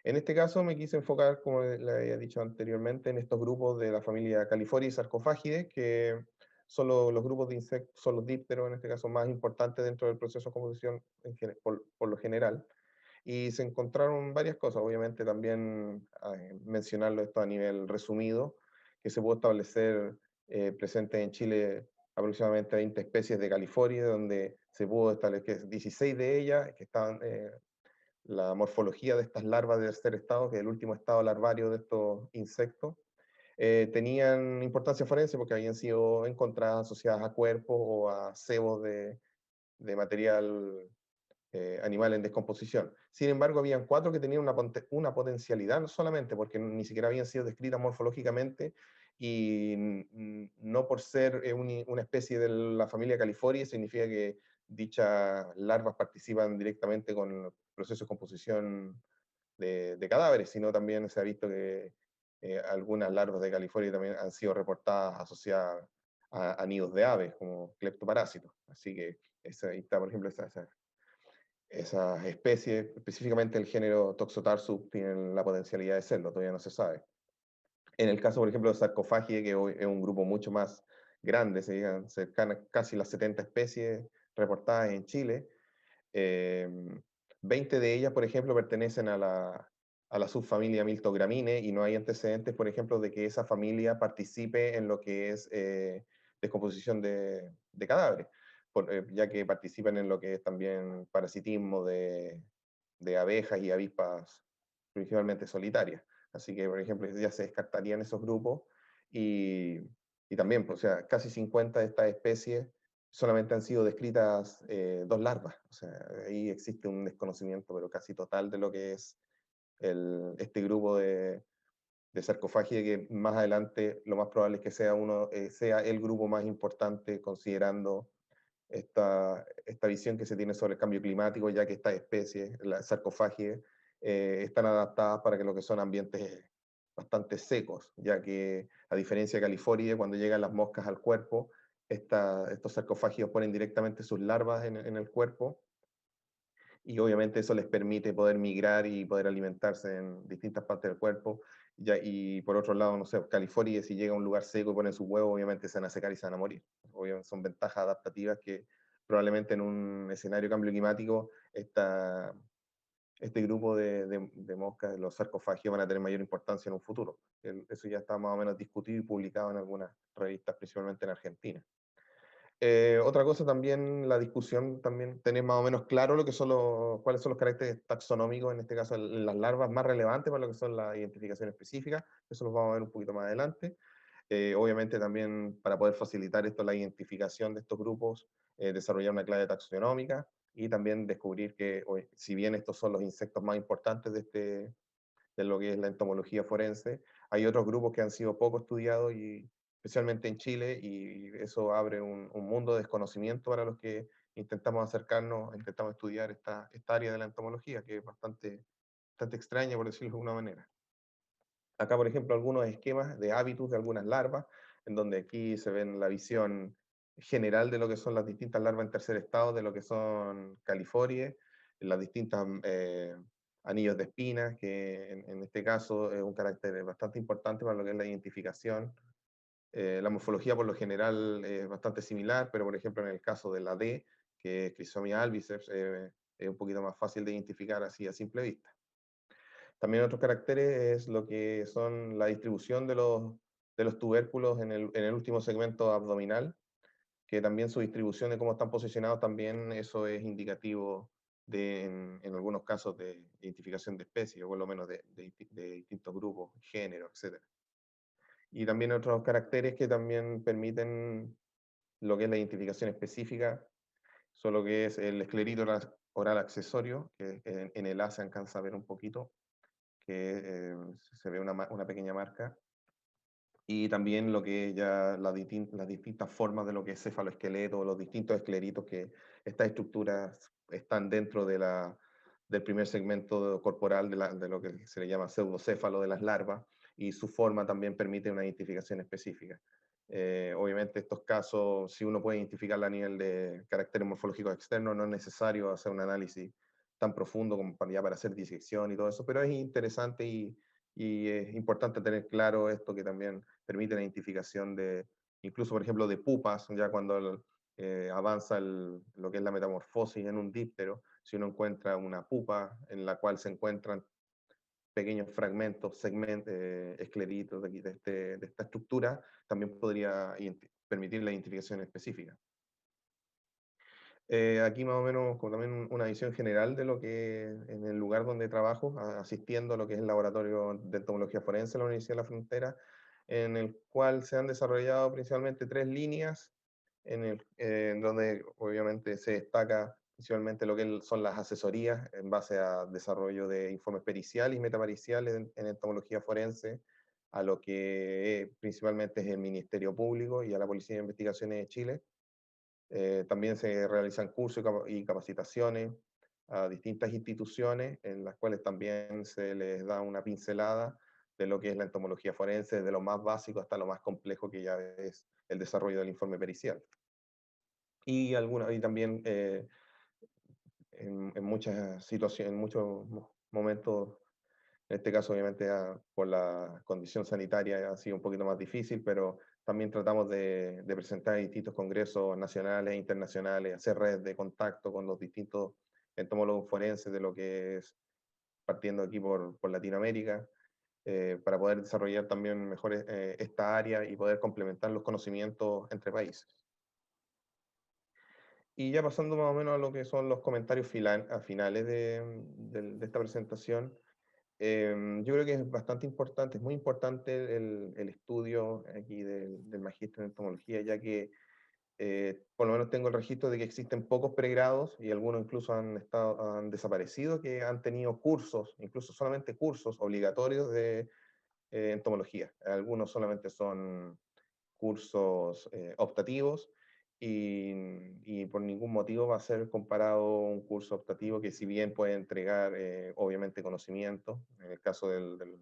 En este caso me quise enfocar, como le había dicho anteriormente, en estos grupos de la familia Califori y Sarcophagidae, que son los grupos de insectos, son los dípteros en este caso más importantes dentro del proceso de composición por lo general. Y se encontraron varias cosas, obviamente también mencionarlo esto a nivel resumido, que se pudo establecer presente en Chile aproximadamente 20 especies de California, donde se pudo establecer 16 de ellas que estaban la morfología de estas larvas del tercer estado, que es el último estado larvario de estos insectos, tenían importancia forense porque habían sido encontradas asociadas a cuerpos o a cebos de material animal en descomposición. Sin embargo, habían 4 que tenían una potencialidad, no solamente porque ni siquiera habían sido descritas morfológicamente, y no por ser una especie de la familia California significa que dichas larvas participan directamente con el proceso de composición de cadáveres, sino también se ha visto que algunas larvas de California también han sido reportadas asociadas a nidos de aves, como cleptoparásitos. Así que ahí está, por ejemplo, esas especies, específicamente el género Toxotarsus, tienen la potencialidad de serlo, todavía no se sabe. En el caso, por ejemplo, de Sarcophagidae, que hoy es un grupo mucho más grande, se digan cercanas casi las 70 especies reportadas en Chile, 20 de ellas, por ejemplo, pertenecen a la subfamilia Miltogramine y no hay antecedentes, por ejemplo, de que esa familia participe en lo que es descomposición de cadáveres, ya que participan en lo que es también parasitismo de abejas y avispas principalmente solitarias. Así que, por ejemplo, ya se descartarían esos grupos y, y también, pues, o sea, casi 50 de estas especies solamente han sido descritas 2 larvas. O sea, ahí existe un desconocimiento, pero casi total, de lo que es este grupo de sarcofagia, que más adelante lo más probable es que sea el grupo más importante considerando esta visión que se tiene sobre el cambio climático, ya que estas especies, las sarcofagias, están adaptadas para que lo que son ambientes bastante secos, ya que a diferencia de California, cuando llegan las moscas al cuerpo, estos sarcofagios ponen directamente sus larvas en el cuerpo y obviamente eso les permite poder migrar y poder alimentarse en distintas partes del cuerpo. Y por otro lado, no sé, California, si llega a un lugar seco y ponen sus huevos, obviamente se van a secar y se van a morir. Obviamente son ventajas adaptativas que probablemente en un escenario de cambio climático este grupo de moscas, los sarcofagios, van a tener mayor importancia en un futuro. Eso ya está más o menos discutido y publicado en algunas revistas, principalmente en Argentina. Otra cosa también, la discusión, también tener más o menos claro lo que son cuáles son los caracteres taxonómicos, en este caso en las larvas más relevantes para lo que son las identificaciones específicas, eso lo vamos a ver un poquito más adelante. Obviamente también para poder facilitar esto, la identificación de estos grupos, desarrollar una clave taxonómica y también descubrir que si bien estos son los insectos más importantes de lo que es la entomología forense, hay otros grupos que han sido poco estudiados, y especialmente en Chile, y eso abre un mundo de desconocimiento para los que intentamos acercarnos, intentamos estudiar esta área de la entomología, que es bastante extraña, por decirlo de alguna manera. Acá, por ejemplo, algunos esquemas de hábitos de algunas larvas, en donde aquí se ven la visión general de lo que son las distintas larvas en tercer estado, de lo que son califories, las distintas anillos de espinas, que en este caso es un carácter bastante importante para lo que es la identificación. La morfología por lo general es bastante similar, pero por ejemplo en el caso de la D, que es Chrysomia albiceps, es un poquito más fácil de identificar así a simple vista. También otros caracteres es lo que son la distribución de los tubérculos en el último segmento abdominal, que también su distribución de cómo están posicionados, también eso es indicativo en algunos casos de identificación de especies, o por lo menos de distintos grupos, género, etc. Y también otros caracteres que también permiten lo que es la identificación específica, son lo que es el esclerito oral accesorio, que en el A se alcanza a ver un poquito, que se ve una pequeña marca, y también lo que es ya las distintas formas de lo que es cefaloesqueleto, los distintos escleritos, que estas estructuras están dentro del primer segmento corporal de lo que se le llama pseudocéfalo de las larvas, y su forma también permite una identificación específica. Obviamente estos casos, si uno puede identificarla a nivel de caracteres morfológicos externos, no es necesario hacer un análisis tan profundo como para hacer disección y todo eso, pero es interesante, y es importante tener claro esto, que también permite la identificación incluso por ejemplo, de pupas, ya cuando avanza lo que es la metamorfosis en un díptero, si uno encuentra una pupa en la cual se encuentran pequeños fragmentos, segmentos, escleritos de esta estructura, también podría permitir la identificación específica. Aquí más o menos como también una visión general de lo que en el lugar donde trabajo, asistiendo a lo que es el laboratorio de entomología forense de la Universidad de la Frontera, en el cual se han desarrollado principalmente 3 líneas, en donde obviamente se destaca principalmente lo que son las asesorías en base a desarrollo de informes periciales y metapericiales en entomología forense, a lo que principalmente es el Ministerio Público y a la Policía de Investigaciones de Chile. También se realizan cursos y capacitaciones a distintas instituciones, en las cuales también se les da una pincelada de lo que es la entomología forense, desde lo más básico hasta lo más complejo, que ya es el desarrollo del informe pericial. Y también en muchas situaciones, en muchos momentos, en este caso obviamente por la condición sanitaria ha sido un poquito más difícil, pero también tratamos de presentar en distintos congresos nacionales e internacionales, hacer redes de contacto con los distintos entomólogos forenses de lo que es, partiendo aquí por Latinoamérica, para poder desarrollar también mejor esta área y poder complementar los conocimientos entre países. Y ya pasando más o menos a lo que son los comentarios finales de esta presentación, yo creo que es bastante importante, es muy importante el estudio aquí del magíster en entomología, ya que por lo menos tengo el registro de que existen pocos pregrados, y algunos incluso han desaparecido, que han tenido cursos, incluso solamente cursos obligatorios de entomología. Algunos solamente son cursos optativos, y por ningún motivo va a ser comparado un curso optativo que, si bien puede entregar obviamente conocimiento, en el caso de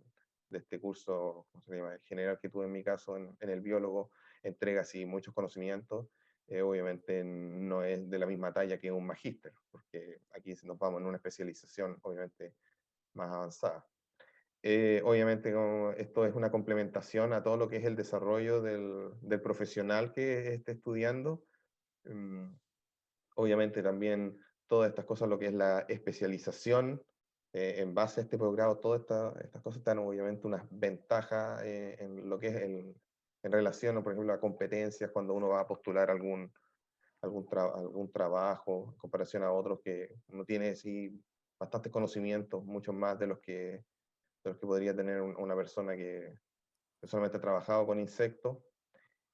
este curso, ¿cómo se llama?, general que tuve en mi caso en el biólogo, entrega sí muchos conocimientos, obviamente no es de la misma talla que un magíster, porque aquí nos vamos en una especialización obviamente más avanzada. Obviamente esto es una complementación a todo lo que es el desarrollo del profesional que esté estudiando. Obviamente también todas estas cosas, lo que es la especialización en base a este posgrado, todas estas cosas dan obviamente unas ventajas en lo que es en relación, por ejemplo, a competencias cuando uno va a postular algún trabajo en comparación a otros que uno tiene sí, bastantes conocimientos, muchos más de los que podría tener una persona que solamente ha trabajado con insectos.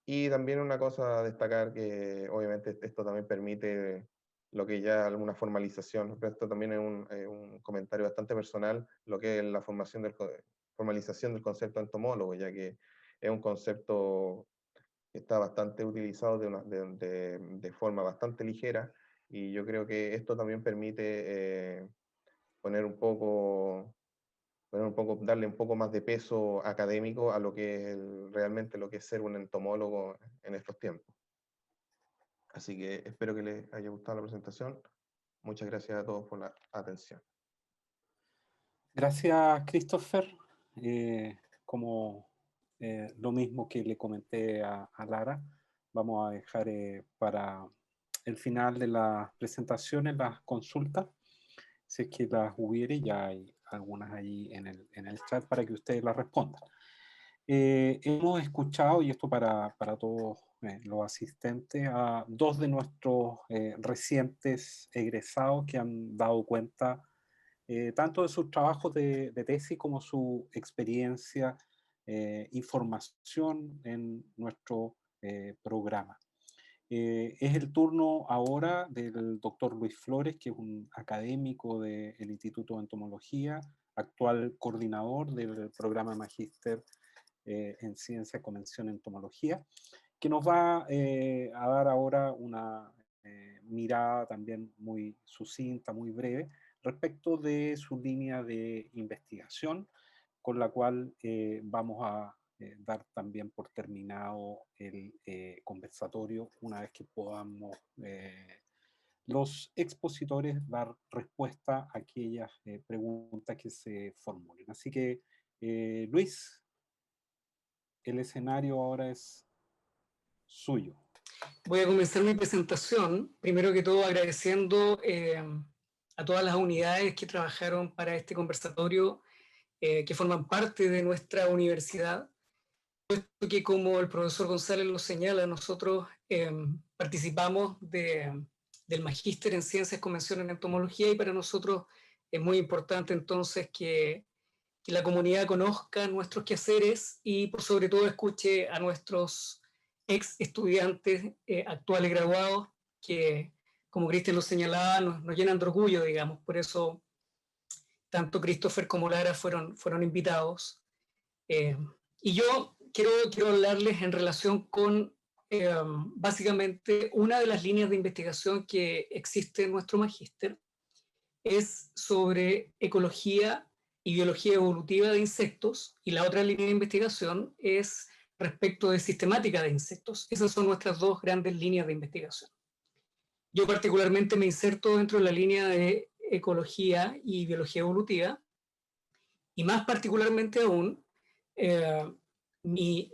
Y también una cosa a destacar que obviamente esto también permite lo que ya alguna formalización, pero esto también es un comentario bastante personal, lo que es la formalización del concepto entomólogo, ya que es un concepto que está bastante utilizado de forma bastante ligera, y yo creo que esto también permite poner un poco darle un poco más de peso académico a lo que es realmente lo que es ser un entomólogo en estos tiempos. Así que espero que les haya gustado la presentación. Muchas gracias a todos por la atención. Gracias, Christopher. Como lo mismo que le comenté a Lara, vamos a dejar para el final de las presentaciones las consultas. Si es que las hubiere, ya hay algunas ahí en el chat para que ustedes las respondan. Hemos escuchado, y esto para todos los asistentes, a dos de nuestros recientes egresados que han dado cuenta tanto de sus trabajos de tesis como su experiencia y formación en nuestro programa. Es el turno ahora del doctor Luis Flores, que es un académico del Instituto de Entomología, actual coordinador del programa Magíster en Ciencia con mención en Entomología, que nos va a dar ahora una mirada también muy sucinta, muy breve, respecto de su línea de investigación, con la cual vamos a dar también por terminado el conversatorio una vez que podamos los expositores dar respuesta a aquellas preguntas que se formulen. Así que, Luis, el escenario ahora es suyo. Voy a comenzar mi presentación, primero que todo agradeciendo a todas las unidades que trabajaron para este conversatorio, que forman parte de nuestra universidad, puesto que como el profesor González lo señala, nosotros participamos del Magíster en Ciencias con mención en Entomología, y para nosotros es muy importante entonces que la comunidad conozca nuestros quehaceres y por sobre todo escuche a nuestros ex estudiantes actuales graduados que, como Cristian lo señalaba, nos llenan de orgullo, digamos. Por eso tanto Christopher como Lara fueron invitados. Y yo quiero hablarles en relación con básicamente una de las líneas de investigación que existe en nuestro magíster, es sobre ecología y biología evolutiva de insectos, y la otra línea de investigación es respecto de sistemática de insectos. Esas son nuestras dos grandes líneas de investigación. Yo particularmente me inserto dentro de la línea de ecología y biología evolutiva, y más particularmente aún, mi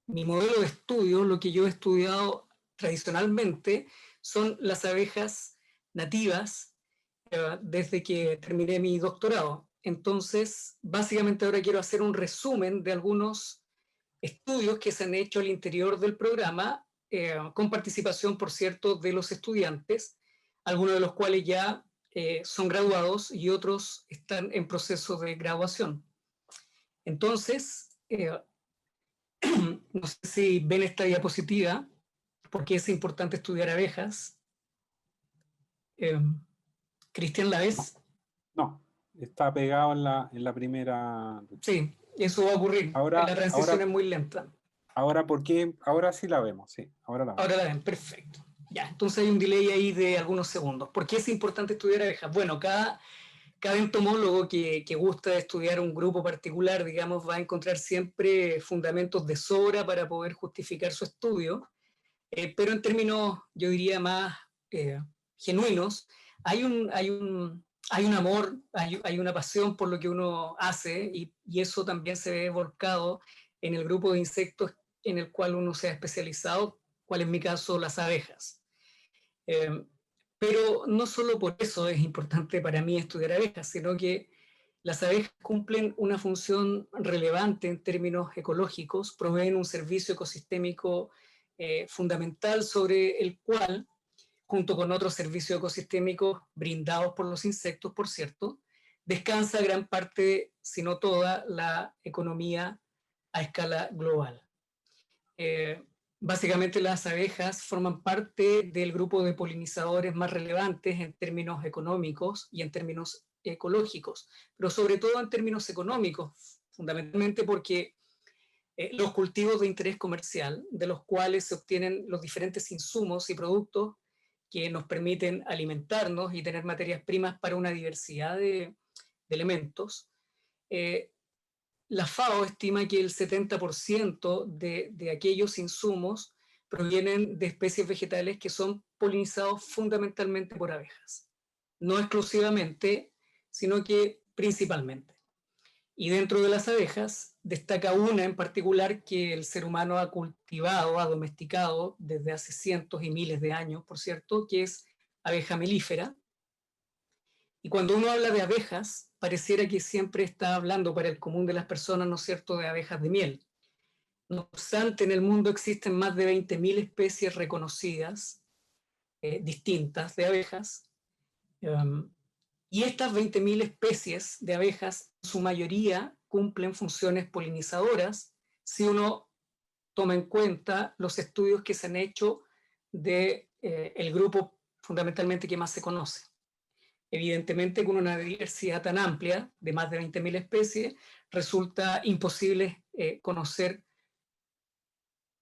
modelo de estudio, lo que yo he estudiado tradicionalmente, son las abejas nativas desde que terminé mi doctorado. Entonces, básicamente ahora quiero hacer un resumen de algunos estudios que se han hecho al interior del programa, con participación, por cierto, de los estudiantes, algunos de los cuales ya son graduados y otros están en proceso de graduación. Entonces, no sé si ven esta diapositiva, porque es importante estudiar abejas. Cristian, ¿la ves? No, está pegado en la primera. Sí, eso va a ocurrir. Ahora, la transición es muy lenta. Ahora, ¿por qué? Ahora sí la vemos, sí. Ahora la vemos. Ahora la ven, perfecto. Ya, entonces hay un delay ahí de algunos segundos. ¿Por qué es importante estudiar abejas? Bueno, cada entomólogo que gusta de estudiar un grupo particular, digamos, va a encontrar siempre fundamentos de sobra para poder justificar su estudio, pero en términos, yo diría, más genuinos, hay un amor, hay una pasión por lo que uno hace, y eso también se ve volcado en el grupo de insectos en el cual uno se ha especializado, cual en mi caso las abejas. Pero no solo por eso es importante para mí estudiar abejas, sino que las abejas cumplen una función relevante en términos ecológicos, proveen un servicio ecosistémico fundamental sobre el cual, junto con otros servicios ecosistémicos brindados por los insectos, por cierto, descansa gran parte, si no toda, la economía a escala global. Básicamente las abejas forman parte del grupo de polinizadores más relevantes en términos económicos y en términos ecológicos, pero sobre todo en términos económicos, fundamentalmente porque los cultivos de interés comercial, de los cuales se obtienen los diferentes insumos y productos que nos permiten alimentarnos y tener materias primas para una diversidad de elementos, la FAO estima que el 70% de aquellos insumos provienen de especies vegetales que son polinizados fundamentalmente por abejas. No exclusivamente, sino que principalmente. Y dentro de las abejas destaca una en particular que el ser humano ha cultivado, ha domesticado desde hace cientos y miles de años, por cierto, que es abeja melífera. Y cuando uno habla de abejas, pareciera que siempre está hablando para el común de las personas, ¿no es cierto?, de abejas de miel. No obstante, en el mundo existen más de 20.000 especies reconocidas, distintas de abejas, y estas 20.000 especies de abejas, en su mayoría, cumplen funciones polinizadoras, si uno toma en cuenta los estudios que se han hecho del grupo fundamentalmente que más se conoce. Evidentemente, con una diversidad tan amplia, de más de 20.000 especies, resulta imposible conocer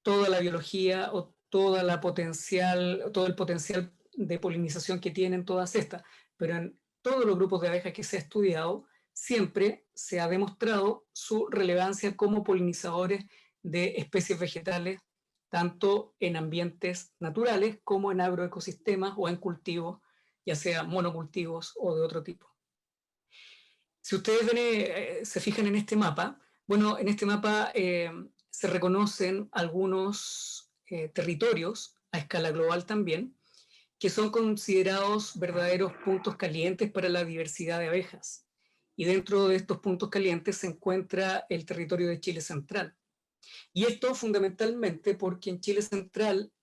toda la biología o todo el potencial de polinización que tienen todas estas, pero en todos los grupos de abejas que se ha estudiado, siempre se ha demostrado su relevancia como polinizadores de especies vegetales, tanto en ambientes naturales como en agroecosistemas o en cultivos, ya sea monocultivos o de otro tipo. Si ustedes se fijan en este mapa, bueno, en este mapa se reconocen algunos territorios a escala global también, que son considerados verdaderos puntos calientes para la diversidad de abejas. Y dentro de estos puntos calientes se encuentra el territorio de Chile Central. Y esto fundamentalmente porque en Chile Central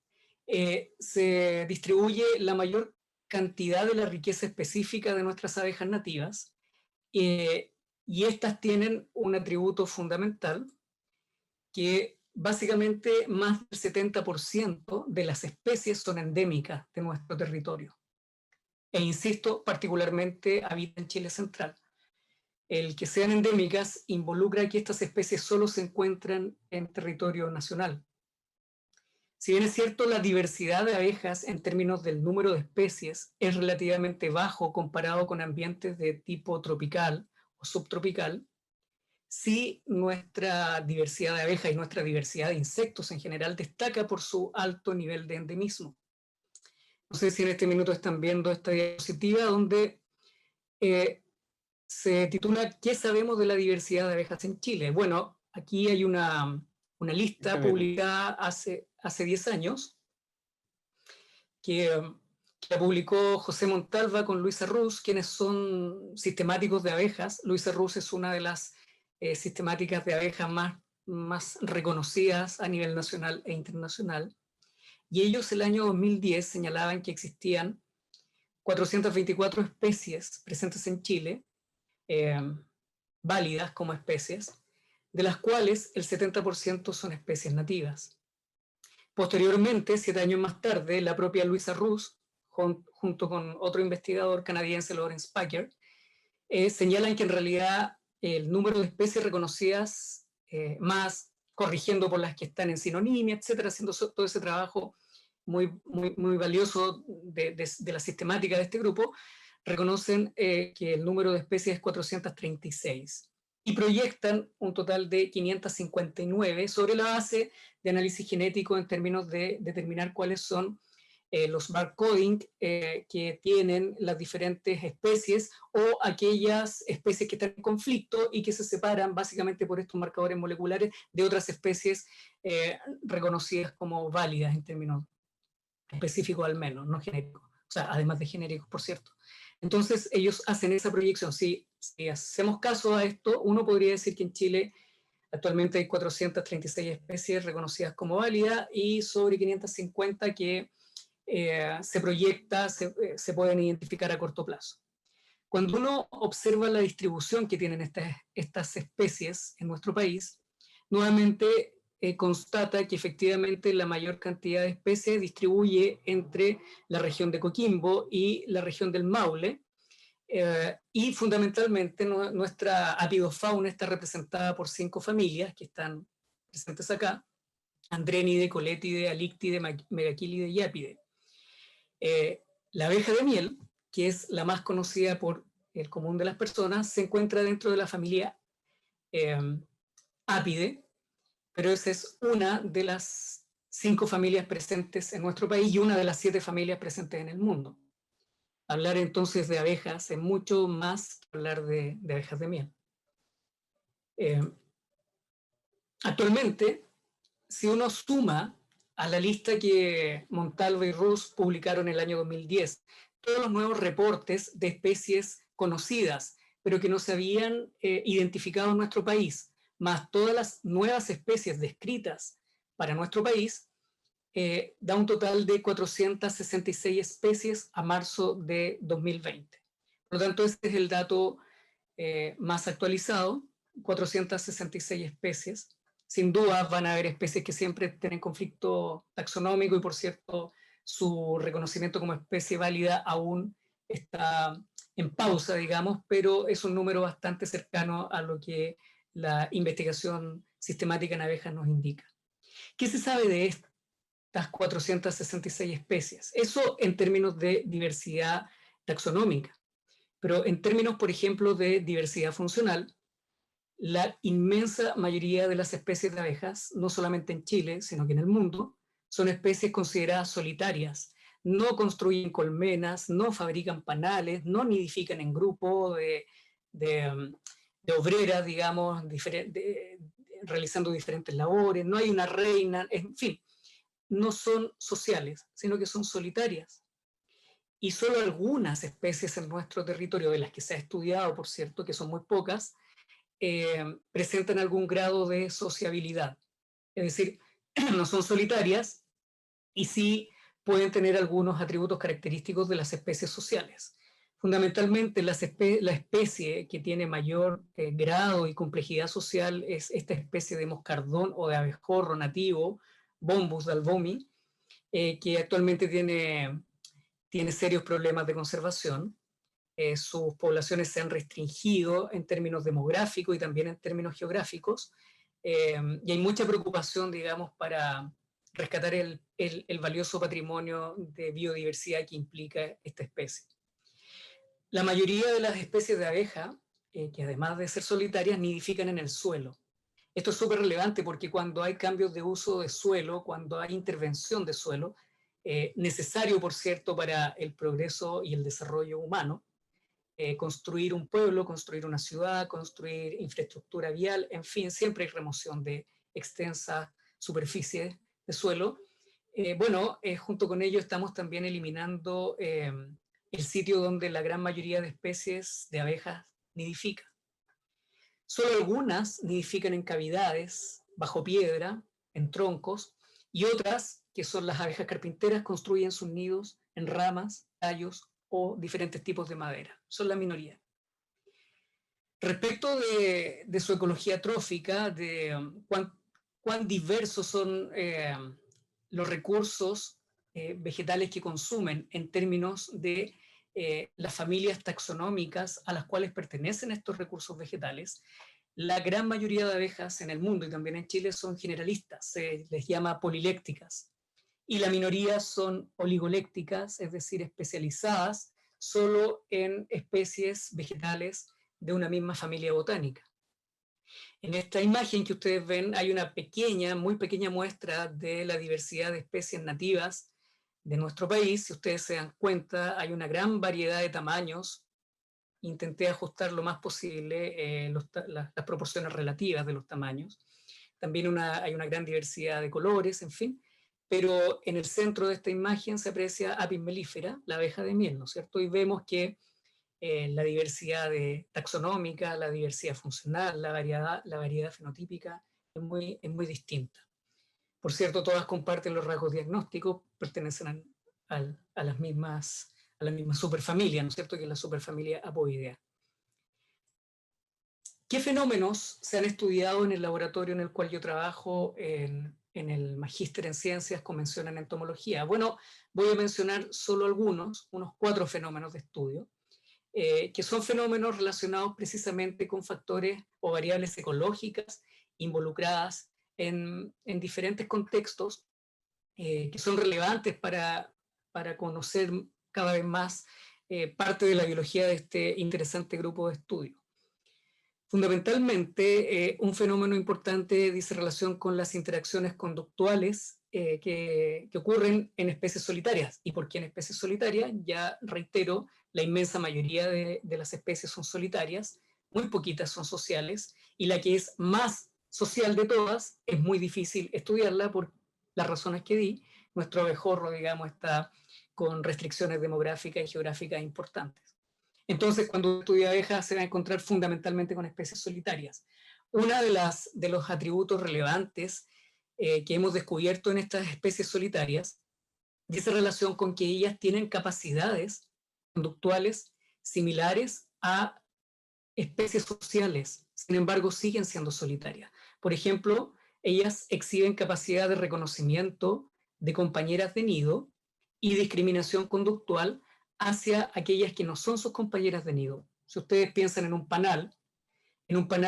se distribuye la mayor cantidad de la riqueza específica de nuestras abejas nativas, y estas tienen un atributo fundamental que básicamente más del 70% de las especies son endémicas de nuestro territorio. E insisto, particularmente habita en Chile Central. El que sean endémicas involucra que estas especies solo se encuentran en territorio nacional. Si bien es cierto, la diversidad de abejas en términos del número de especies es relativamente bajo comparado con ambientes de tipo tropical o subtropical, sí nuestra diversidad de abejas y nuestra diversidad de insectos en general destaca por su alto nivel de endemismo. No sé si en este minuto están viendo esta diapositiva donde se titula ¿Qué sabemos de la diversidad de abejas en Chile? Bueno, aquí hay una lista publicada hace 10 años que la publicó José Montalva con Luisa Ruz, quienes son sistemáticos de abejas. Luisa Ruz es una de las sistemáticas de abejas más reconocidas a nivel nacional e internacional. Y ellos el año 2010 señalaban que existían 424 especies presentes en Chile, válidas como especies, de las cuales el 70% son especies nativas. Posteriormente, 7 años más tarde, la propia Luisa Ruz, junto con otro investigador canadiense, Lawrence Packer, señalan que en realidad el número de especies reconocidas, más corrigiendo por las que están en sinonimia, etcétera, haciendo todo ese trabajo muy valioso de la sistemática de este grupo, reconocen que el número de especies es 436 y proyectan un total de 559 sobre la base de análisis genético en términos de determinar cuáles son los barcoding que tienen las diferentes especies o aquellas especies que están en conflicto y que se separan básicamente por estos marcadores moleculares de otras especies reconocidas como válidas en términos específicos al menos, no genéricos, o sea, además de genéricos, por cierto. Entonces ellos hacen esa proyección. Si hacemos caso a esto, uno podría decir que en Chile Actualmente hay 436 especies reconocidas como válidas y sobre 550 que se proyecta, se pueden identificar a corto plazo. Cuando uno observa la distribución que tienen estas especies en nuestro país, nuevamente constata que efectivamente la mayor cantidad de especies distribuye entre la región de Coquimbo y la región del Maule, y fundamentalmente nuestra apidofauna está representada por 5 familias que están presentes acá: Andrénide, Colétide, Alíctide, Megaquilide y Ápide. La abeja de miel, que es la más conocida por el común de las personas, se encuentra dentro de la familia Ápide, pero esa es una de las 5 familias presentes en nuestro país y una de las 7 familias presentes en el mundo. Hablar entonces de abejas es mucho más que hablar de abejas de miel. Actualmente, si uno suma a la lista que Montalva y Rus publicaron en el año 2010, todos los nuevos reportes de especies conocidas, pero que no se habían identificado en nuestro país, más todas las nuevas especies descritas para nuestro país, da un total de 466 especies a marzo de 2020. Por lo tanto, este es el dato más actualizado, 466 especies. Sin duda van a haber especies que siempre tienen conflicto taxonómico y, por cierto, su reconocimiento como especie válida aún está en pausa, digamos, pero es un número bastante cercano a lo que la investigación sistemática en abejas nos indica. ¿Qué se sabe de estas 466 especies? Eso en términos de diversidad taxonómica, pero en términos, por ejemplo, de diversidad funcional, la inmensa mayoría de las especies de abejas, no solamente en Chile, sino que en el mundo, son especies consideradas solitarias. No construyen colmenas, no fabrican panales, no nidifican en grupo de obreras, digamos, realizando diferentes labores, no hay una reina, en fin, no son sociales, sino que son solitarias. Y solo algunas especies en nuestro territorio, de las que se ha estudiado, por cierto, que son muy pocas, presentan algún grado de sociabilidad. Es decir, no son solitarias y sí pueden tener algunos atributos característicos de las especies sociales. Fundamentalmente, la especie que tiene mayor grado y complejidad social es esta especie de moscardón o de abejorro nativo, Bombus dalbomi, que actualmente tiene serios problemas de conservación. Sus poblaciones se han restringido en términos demográficos y también en términos geográficos, y hay mucha preocupación, digamos, para rescatar el valioso patrimonio de biodiversidad que implica esta especie. La mayoría de las especies de abeja, que además de ser solitarias, nidifican en el suelo. Esto es súper relevante porque cuando hay cambios de uso de suelo, cuando hay intervención de suelo, necesario, por cierto, para el progreso y el desarrollo humano, construir un pueblo, construir una ciudad, construir infraestructura vial, en fin, siempre hay remoción de extensas superficies de suelo. Junto con ello estamos también eliminando el sitio donde la gran mayoría de especies de abejas nidifican. Solo algunas nidifican en cavidades, bajo piedra, en troncos, y otras, que son las abejas carpinteras, construyen sus nidos en ramas, tallos o diferentes tipos de madera. Son la minoría. Respecto de su ecología trófica, de cuán diversos son los recursos vegetales que consumen en términos de las familias taxonómicas a las cuales pertenecen estos recursos vegetales, la gran mayoría de abejas en el mundo y también en Chile son generalistas, se les llama polilécticas, y la minoría son oligolécticas, es decir, especializadas solo en especies vegetales de una misma familia botánica. En esta imagen que ustedes ven hay una pequeña, muy pequeña muestra de la diversidad de especies nativas de nuestro país. Si ustedes se dan cuenta, hay una gran variedad de tamaños. Intenté ajustar lo más posible las proporciones relativas de los tamaños. También hay una gran diversidad de colores, en fin. Pero en el centro de esta imagen se aprecia Apis mellifera, la abeja de miel, ¿no es cierto? Y vemos que la diversidad taxonómica, la diversidad funcional, la variedad fenotípica es muy distinta. Por cierto, todas comparten los rasgos diagnósticos, pertenecen a la misma superfamilia, ¿no es cierto?, que es la superfamilia Apoidea. ¿Qué fenómenos se han estudiado en el laboratorio en el cual yo trabajo en el Magíster en Ciencias con mención en Entomología? Bueno, voy a mencionar solo unos 4 fenómenos de estudio, que son fenómenos relacionados precisamente con factores o variables ecológicas involucradas en diferentes contextos, que son relevantes para conocer cada vez más parte de la biología de este interesante grupo de estudio. Fundamentalmente, un fenómeno importante dice relación con las interacciones conductuales que ocurren en especies solitarias. ¿Y por qué en especies solitarias? Ya reitero, la inmensa mayoría de las especies son solitarias, muy poquitas son sociales, y la que es más social de todas es muy difícil estudiarla por las razones que di. Nuestro abejorro, digamos, está con restricciones demográficas y geográficas importantes. Entonces, cuando uno estudia abejas, se va a encontrar fundamentalmente con especies solitarias. Uno de los atributos relevantes que hemos descubierto en estas especies solitarias dice relación con que ellas tienen capacidades conductuales similares a especies sociales, sin embargo siguen siendo solitarias. Por ejemplo, ellas exhiben capacidad de reconocimiento de compañeras de nido y discriminación conductual hacia aquellas que no son sus compañeras de nido. Si ustedes piensan en un panal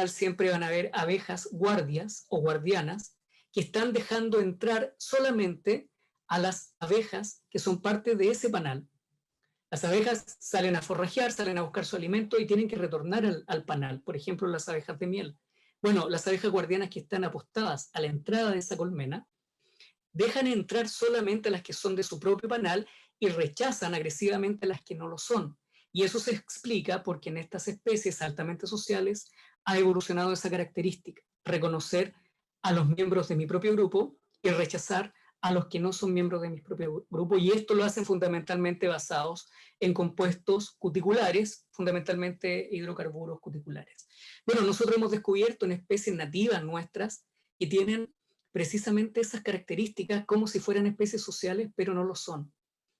siempre van a haber abejas guardias o guardianas que están dejando entrar solamente a las abejas que son parte de ese panal. Las abejas salen a forrajear, salen a buscar su alimento y tienen que retornar al panal, por ejemplo, las abejas de miel. Bueno, las abejas guardianas que están apostadas a la entrada de esa colmena dejan entrar solamente a las que son de su propio panal y rechazan agresivamente a las que no lo son. Y eso se explica porque en estas especies altamente sociales ha evolucionado esa característica, reconocer a los miembros de mi propio grupo y rechazar a los que no son miembros de mi propio grupo, y esto lo hacen fundamentalmente basados en compuestos cuticulares, fundamentalmente hidrocarburos cuticulares. Bueno, nosotros hemos descubierto en especies nativas nuestras que tienen precisamente esas características como si fueran especies sociales, pero no lo son.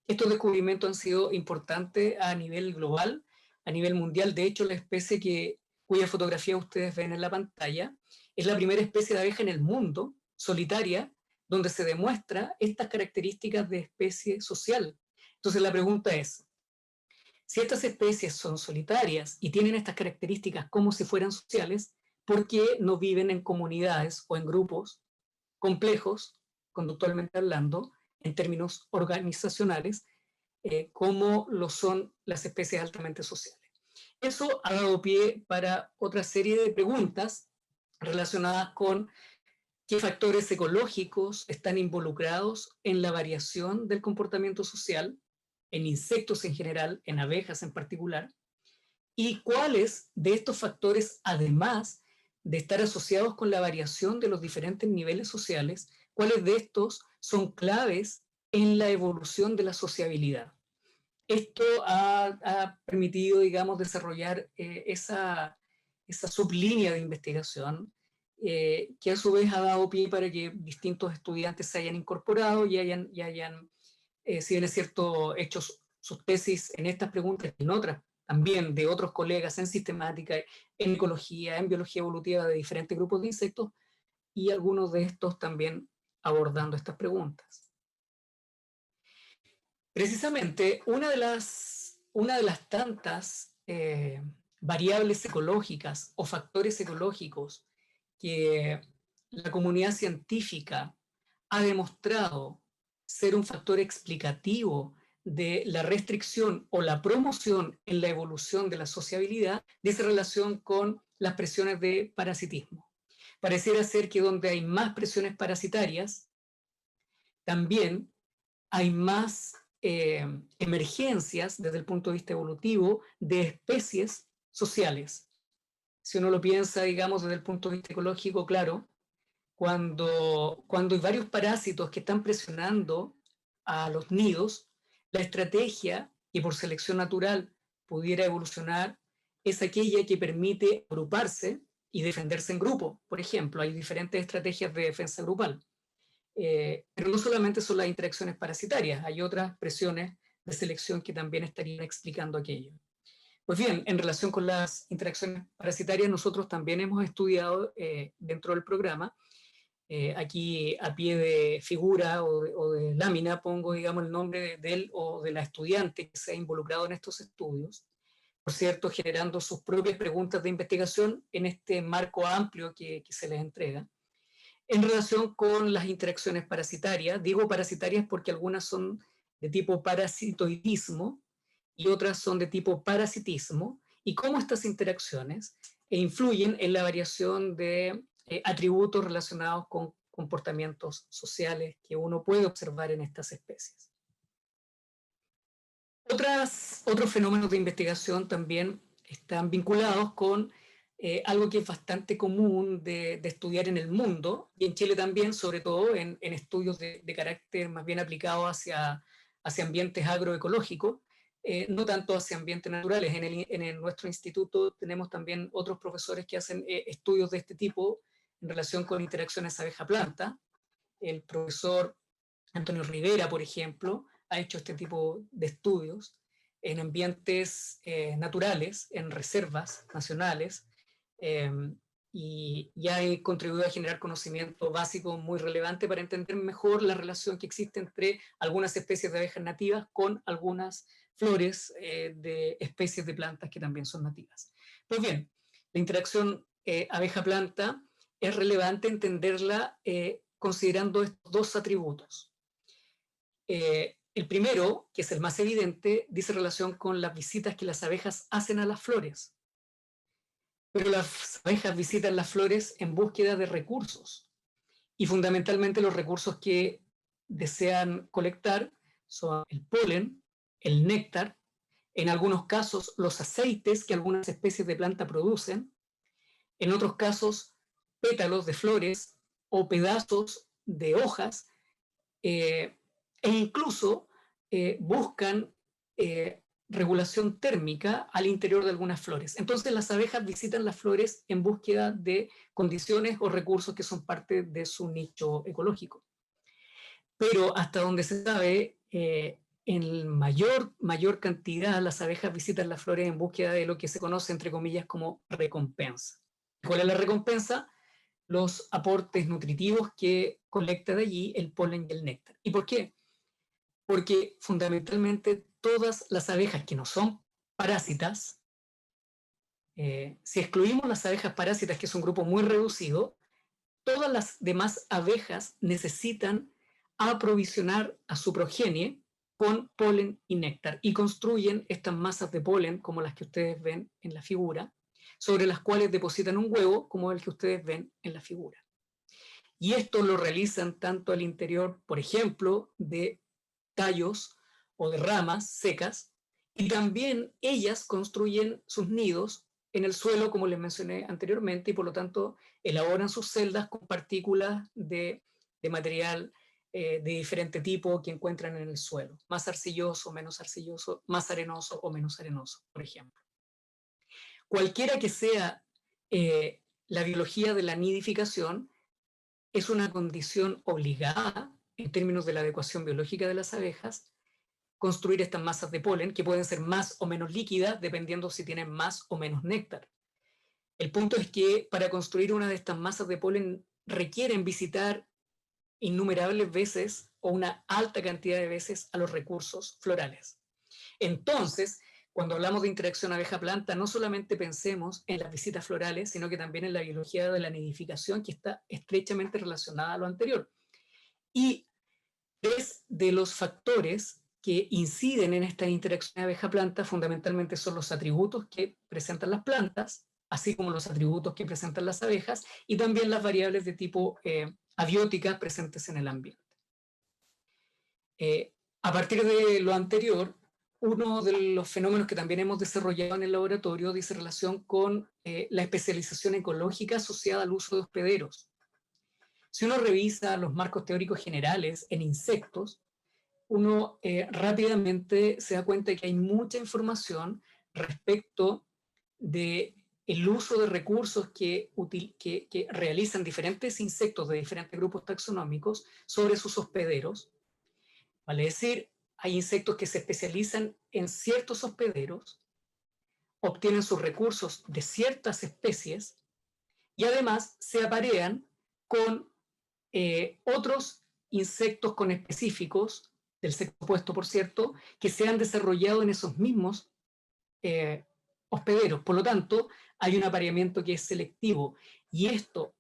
Estos descubrimientos han sido importantes a nivel global, a nivel mundial. De hecho, la especie cuya fotografía ustedes ven en la pantalla es la primera especie de abeja en el mundo, solitaria, donde se demuestra estas características de especie social. Entonces la pregunta es, si estas especies son solitarias y tienen estas características como si fueran sociales, ¿por qué no viven en comunidades o en grupos complejos, conductualmente hablando, en términos organizacionales, como lo son las especies altamente sociales? Eso ha dado pie para otra serie de preguntas relacionadas con qué factores ecológicos están involucrados en la variación del comportamiento social, en insectos en general, en abejas en particular, y cuáles de estos factores, además de estar asociados con la variación de los diferentes niveles sociales, cuáles de estos son claves en la evolución de la sociabilidad. Esto ha permitido, digamos, desarrollar esa sublínea de investigación que a su vez ha dado pie para que distintos estudiantes se hayan incorporado y hayan si bien es cierto, hecho sus tesis en estas preguntas y en otras también de otros colegas en sistemática, en ecología, en biología evolutiva de diferentes grupos de insectos, y algunos de estos también abordando estas preguntas. Precisamente, una de las tantas variables ecológicas o factores ecológicos que la comunidad científica ha demostrado ser un factor explicativo de la restricción o la promoción en la evolución de la sociabilidad, dice relación con las presiones de parasitismo. Pareciera ser que donde hay más presiones parasitarias, también hay más emergencias desde el punto de vista evolutivo de especies sociales. Si uno lo piensa, digamos, desde el punto de vista ecológico, claro, cuando hay varios parásitos que están presionando a los nidos, la estrategia, y por selección natural pudiera evolucionar es aquella que permite agruparse y defenderse en grupo. Por ejemplo, hay diferentes estrategias de defensa grupal. Pero no solamente son las interacciones parasitarias, hay otras presiones de selección que también estarían explicando aquello. Pues bien, en relación con las interacciones parasitarias, nosotros también hemos estudiado dentro del programa, aquí a pie de figura o de lámina pongo, digamos, el nombre de él o de la estudiante que se ha involucrado en estos estudios, por cierto, generando sus propias preguntas de investigación en este marco amplio que se les entrega. En relación con las interacciones parasitarias, digo parasitarias porque algunas son de tipo parasitoidismo y otras son de tipo parasitismo, y cómo estas interacciones influyen en la variación de atributos relacionados con comportamientos sociales que uno puede observar en estas especies. Otros fenómenos de investigación también están vinculados con algo que es bastante común de estudiar en el mundo, y en Chile también, sobre todo en estudios de carácter más bien aplicado hacia ambientes agroecológicos, no tanto hacia ambientes naturales. En nuestro instituto tenemos también otros profesores que hacen estudios de este tipo en relación con interacciones abeja-planta. El profesor Antonio Rivera, por ejemplo, ha hecho este tipo de estudios en ambientes naturales, en reservas nacionales, y ha contribuido a generar conocimiento básico muy relevante para entender mejor la relación que existe entre algunas especies de abejas nativas con algunas flores de especies de plantas que también son nativas. Pues bien, la interacción abeja-planta es relevante entenderla considerando estos dos atributos. El primero, que es el más evidente, dice relación con las visitas que las abejas hacen a las flores. Pero las abejas visitan las flores en búsqueda de recursos, y fundamentalmente los recursos que desean colectar son el polen, el néctar, en algunos casos los aceites que algunas especies de planta producen, en otros casos pétalos de flores o pedazos de hojas, e incluso buscan regulación térmica al interior de algunas flores. Entonces las abejas visitan las flores en búsqueda de condiciones o recursos que son parte de su nicho ecológico. Pero hasta donde se sabe, en mayor cantidad las abejas visitan las flores en búsqueda de lo que se conoce, entre comillas, como recompensa. ¿Cuál es la recompensa? Los aportes nutritivos que colecta de allí el polen y el néctar. ¿Y por qué? Porque fundamentalmente todas las abejas que no son parásitas, si excluimos las abejas parásitas, que es un grupo muy reducido, todas las demás abejas necesitan aprovisionar a su progenie con polen y néctar, y construyen estas masas de polen, como las que ustedes ven en la figura, sobre las cuales depositan un huevo, como el que ustedes ven en la figura. Y esto lo realizan tanto al interior, por ejemplo, de tallos o de ramas secas, y también ellas construyen sus nidos en el suelo, como les mencioné anteriormente, y por lo tanto elaboran sus celdas con partículas de material de diferente tipo que encuentran en el suelo, más arcilloso, menos arcilloso, más arenoso o menos arenoso, por ejemplo. Cualquiera que sea la biología de la nidificación, es una condición obligada, en términos de la adecuación biológica de las abejas, construir estas masas de polen, que pueden ser más o menos líquidas, dependiendo si tienen más o menos néctar. El punto es que para construir una de estas masas de polen requieren visitar innumerables veces o una alta cantidad de veces a los recursos florales. Entonces, cuando hablamos de interacción abeja-planta, no solamente pensemos en las visitas florales, sino que también en la biología de la nidificación, que está estrechamente relacionada a lo anterior. Y tres de los factores que inciden en esta interacción abeja-planta fundamentalmente son los atributos que presentan las plantas, así como los atributos que presentan las abejas, y también las variables de tipo abióticas presentes en el ambiente. A partir de lo anterior, uno de los fenómenos que también hemos desarrollado en el laboratorio dice relación con la especialización ecológica asociada al uso de hospederos. Si uno revisa los marcos teóricos generales en insectos, uno rápidamente se da cuenta de que hay mucha información respecto de el uso de recursos que realizan diferentes insectos de diferentes grupos taxonómicos sobre sus hospederos. Vale decir, hay insectos que se especializan en ciertos hospederos, obtienen sus recursos de ciertas especies y además se aparean con otros insectos con específicos, del sexo opuesto por cierto, que se han desarrollado en esos mismos hospederos. Por lo tanto, hay un apareamiento que es selectivo y esto,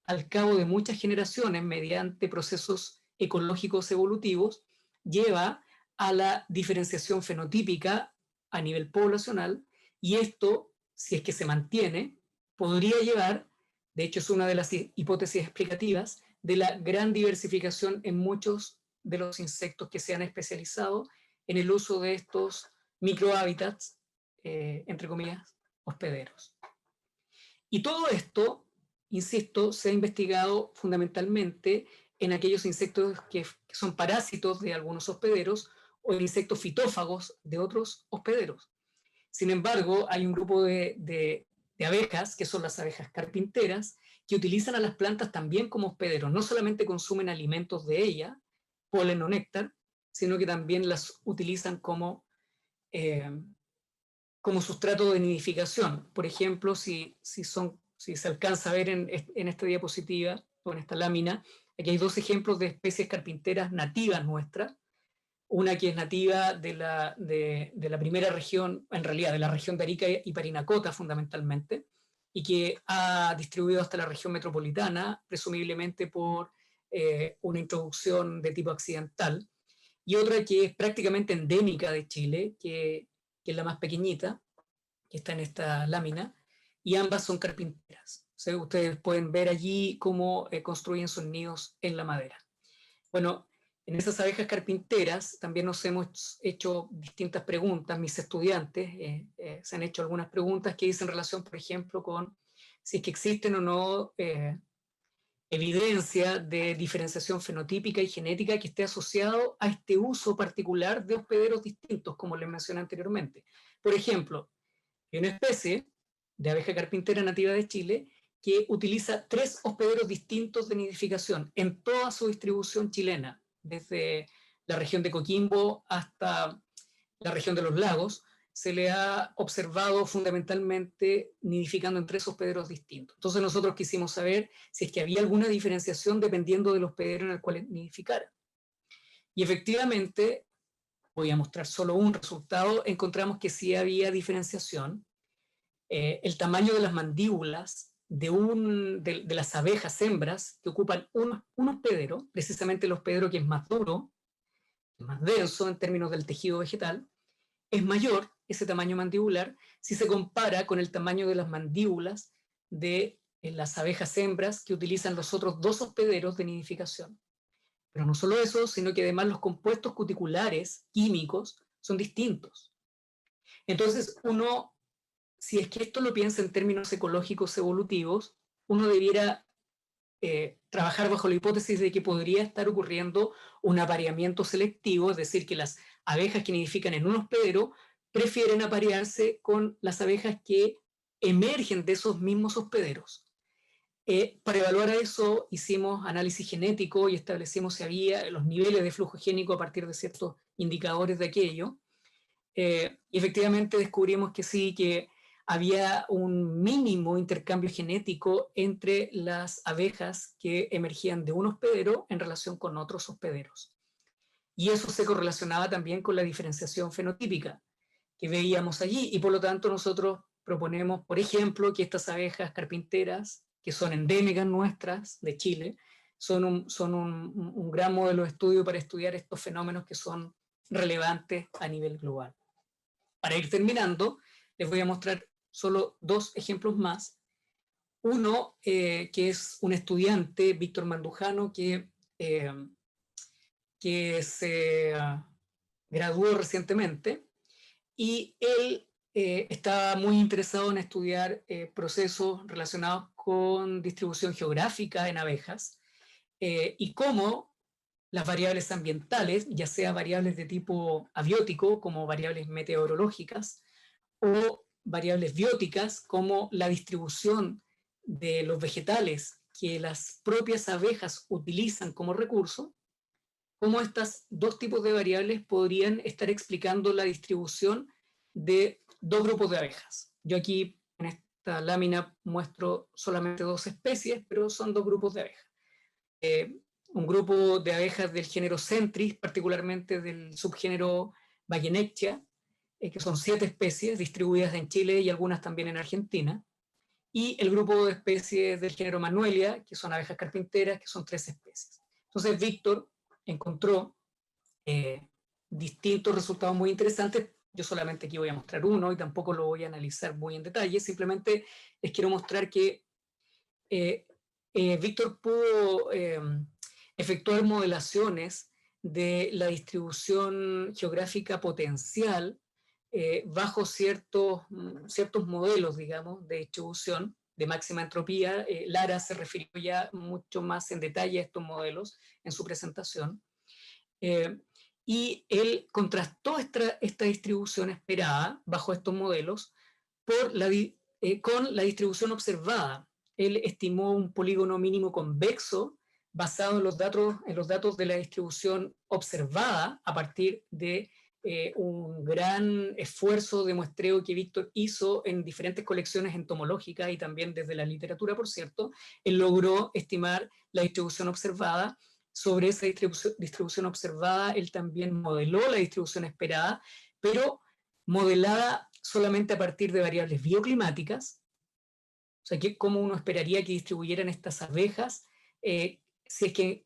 al cabo de muchas generaciones, mediante procesos ecológicos evolutivos, lleva a la diferenciación fenotípica a nivel poblacional, y esto, si es que se mantiene, podría llevar, de hecho es una de las hipótesis explicativas, de la gran diversificación en muchos de los insectos que se han especializado en el uso de estos microhábitats, entre comillas, hospederos. Y todo esto, insisto, se ha investigado fundamentalmente en aquellos insectos que son parásitos de algunos hospederos o en insectos fitófagos de otros hospederos. Sin embargo, hay un grupo de abejas, que son las abejas carpinteras, que utilizan a las plantas también como hospederos. No solamente consumen alimentos de ella, polen o néctar, sino que también las utilizan como sustrato de nidificación. Por ejemplo, si se alcanza a ver en esta diapositiva o en esta lámina, aquí hay dos ejemplos de especies carpinteras nativas nuestras. Una que es nativa de la primera región, en realidad de la región de Arica y Parinacota fundamentalmente, y que ha distribuido hasta la región metropolitana, presumiblemente por una introducción de tipo accidental, y otra que es prácticamente endémica de Chile, que es la más pequeñita, que está en esta lámina, y ambas son carpinteras. O sea, ustedes pueden ver allí cómo construyen sus nidos en la madera. Bueno, en esas abejas carpinteras también nos hemos hecho distintas preguntas, mis estudiantes se han hecho algunas preguntas que dicen relación, por ejemplo, con si es que existen o no evidencia de diferenciación fenotípica y genética que esté asociado a este uso particular de hospederos distintos, como les mencioné anteriormente. Por ejemplo, hay una especie de abeja carpintera nativa de Chile que utiliza 3 hospederos distintos de nidificación en toda su distribución chilena, desde la región de Coquimbo hasta la región de los lagos. Se le ha observado fundamentalmente nidificando en 3 hospederos distintos. Entonces nosotros quisimos saber si es que había alguna diferenciación dependiendo del hospedero en el cual nidificara. Y efectivamente, voy a mostrar solo un resultado, encontramos que sí había diferenciación. El tamaño de las mandíbulas de las abejas hembras que ocupan un hospedero, precisamente el hospedero que es más duro, más denso en términos del tejido vegetal, es mayor, ese tamaño mandibular, si se compara con el tamaño de las mandíbulas de las abejas hembras que utilizan los otros 2 hospederos de nidificación. Pero no solo eso, sino que además los compuestos cuticulares químicos son distintos. Entonces uno, si es que esto lo piensa en términos ecológicos evolutivos, uno debiera trabajar bajo la hipótesis de que podría estar ocurriendo un apareamiento selectivo, es decir, que las abejas que nidifican en un hospedero prefieren aparearse con las abejas que emergen de esos mismos hospederos. Para evaluar eso hicimos análisis genético y establecimos si había los niveles de flujo génico a partir de ciertos indicadores de aquello. Y efectivamente descubrimos que sí, que había un mínimo intercambio genético entre las abejas que emergían de un hospedero en relación con otros hospederos. Y eso se correlacionaba también con la diferenciación fenotípica que veíamos allí, y por lo tanto nosotros proponemos, por ejemplo, que estas abejas carpinteras, que son endémicas nuestras de Chile, son un gran modelo de estudio para estudiar estos fenómenos que son relevantes a nivel global. Para ir terminando, les voy a mostrar solo 2 ejemplos más. Uno, que es un estudiante, Víctor Mandujano, que se graduó recientemente, y él está muy interesado en estudiar procesos relacionados con distribución geográfica en abejas y cómo las variables ambientales, ya sea variables de tipo abiótico como variables meteorológicas o variables bióticas, como la distribución de los vegetales que las propias abejas utilizan como recurso, cómo estos dos tipos de variables podrían estar explicando la distribución de dos grupos de abejas. Yo aquí en esta lámina muestro solamente dos especies, pero son dos grupos de abejas. Un grupo de abejas del género Centris, particularmente del subgénero Vallenectia, que son 7 especies distribuidas en Chile y algunas también en Argentina, y el grupo de especies del género Manuelia, que son abejas carpinteras, que son 3 especies. Entonces Víctor encontró distintos resultados muy interesantes. Yo solamente aquí voy a mostrar uno y tampoco lo voy a analizar muy en detalle, simplemente les quiero mostrar que Víctor pudo efectuar modelaciones de la distribución geográfica potencial bajo ciertos modelos, digamos, de distribución de máxima entropía. Lara se refirió ya mucho más en detalle a estos modelos en su presentación. Y él contrastó esta distribución esperada bajo estos modelos con la distribución observada. Él estimó un polígono mínimo convexo basado en los datos de la distribución observada a partir de un gran esfuerzo de muestreo que Víctor hizo en diferentes colecciones entomológicas y también desde la literatura, por cierto. Él logró estimar la distribución observada. Sobre esa distribución observada, él también modeló la distribución esperada, pero modelada solamente a partir de variables bioclimáticas. O sea, cómo uno esperaría que distribuyeran estas abejas si es que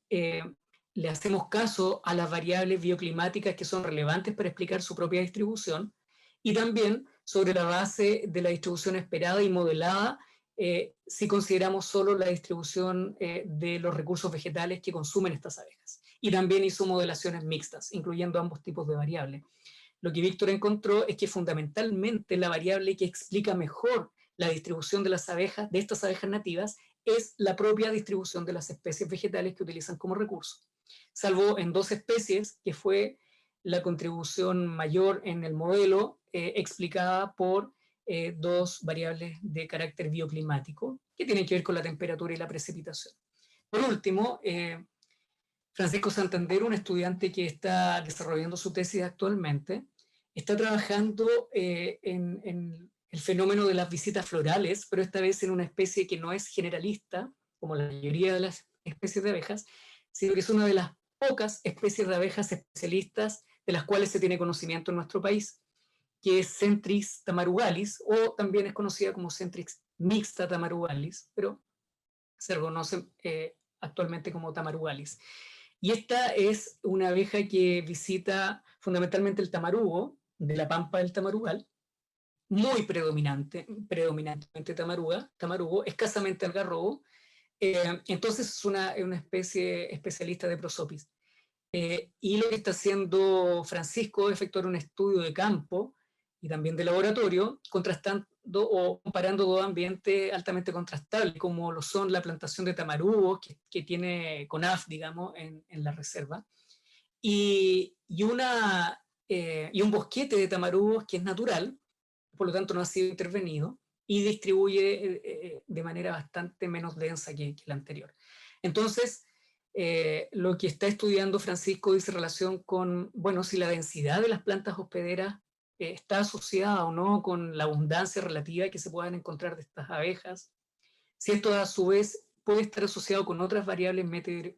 le hacemos caso a las variables bioclimáticas que son relevantes para explicar su propia distribución, y también sobre la base de la distribución esperada y modelada si consideramos solo la distribución de los recursos vegetales que consumen estas abejas. Y también hizo modelaciones mixtas, incluyendo ambos tipos de variables. Lo que Víctor encontró es que fundamentalmente la variable que explica mejor la distribución de las abejas, de estas abejas nativas, es la propia distribución de las especies vegetales que utilizan como recurso. Salvo en 2 especies, que fue la contribución mayor en el modelo, explicada por 2 variables de carácter bioclimático, que tienen que ver con la temperatura y la precipitación. Por último, Francisco Santander, un estudiante que está desarrollando su tesis actualmente, está trabajando en el fenómeno de las visitas florales, pero esta vez en una especie que no es generalista, como la mayoría de las especies de abejas, sino que es una de las pocas especies de abejas especialistas de las cuales se tiene conocimiento en nuestro país, que es Centris tamarugalis, o también es conocida como Centris mixta tamarugalis, pero se reconoce actualmente como tamarugalis. Y esta es una abeja que visita fundamentalmente el tamarugo, de la pampa del tamarugal, muy predominantemente tamarugo, escasamente algarrobo. Entonces es una especie especialista de Prosopis. Y lo que está haciendo Francisco es efectuar un estudio de campo y también de laboratorio, contrastando o comparando dos ambientes altamente contrastables, como lo son la plantación de tamarugos que tiene CONAF, digamos, en la reserva, y un bosquete de tamarugos que es natural, por lo tanto no ha sido intervenido, y distribuye de manera bastante menos densa que la anterior. Entonces, lo que está estudiando Francisco dice relación con, bueno, si la densidad de las plantas hospederas está asociada o no con la abundancia relativa que se puedan encontrar de estas abejas, si esto a su vez puede estar asociado con otras variables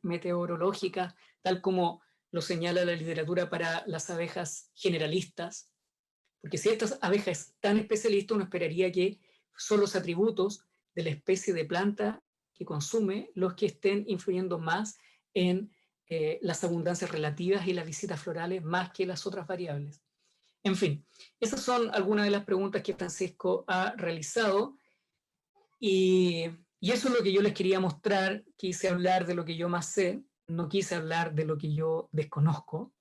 meteorológicas, tal como lo señala la literatura para las abejas generalistas, porque si esta abeja es tan especialista, uno esperaría que son los atributos de la especie de planta que consume los que estén influyendo más en las abundancias relativas y las visitas florales más que las otras variables. En fin, esas son algunas de las preguntas que Francisco ha realizado, y eso es lo que yo les quería mostrar. Quise hablar de lo que yo más sé, no quise hablar de lo que yo desconozco,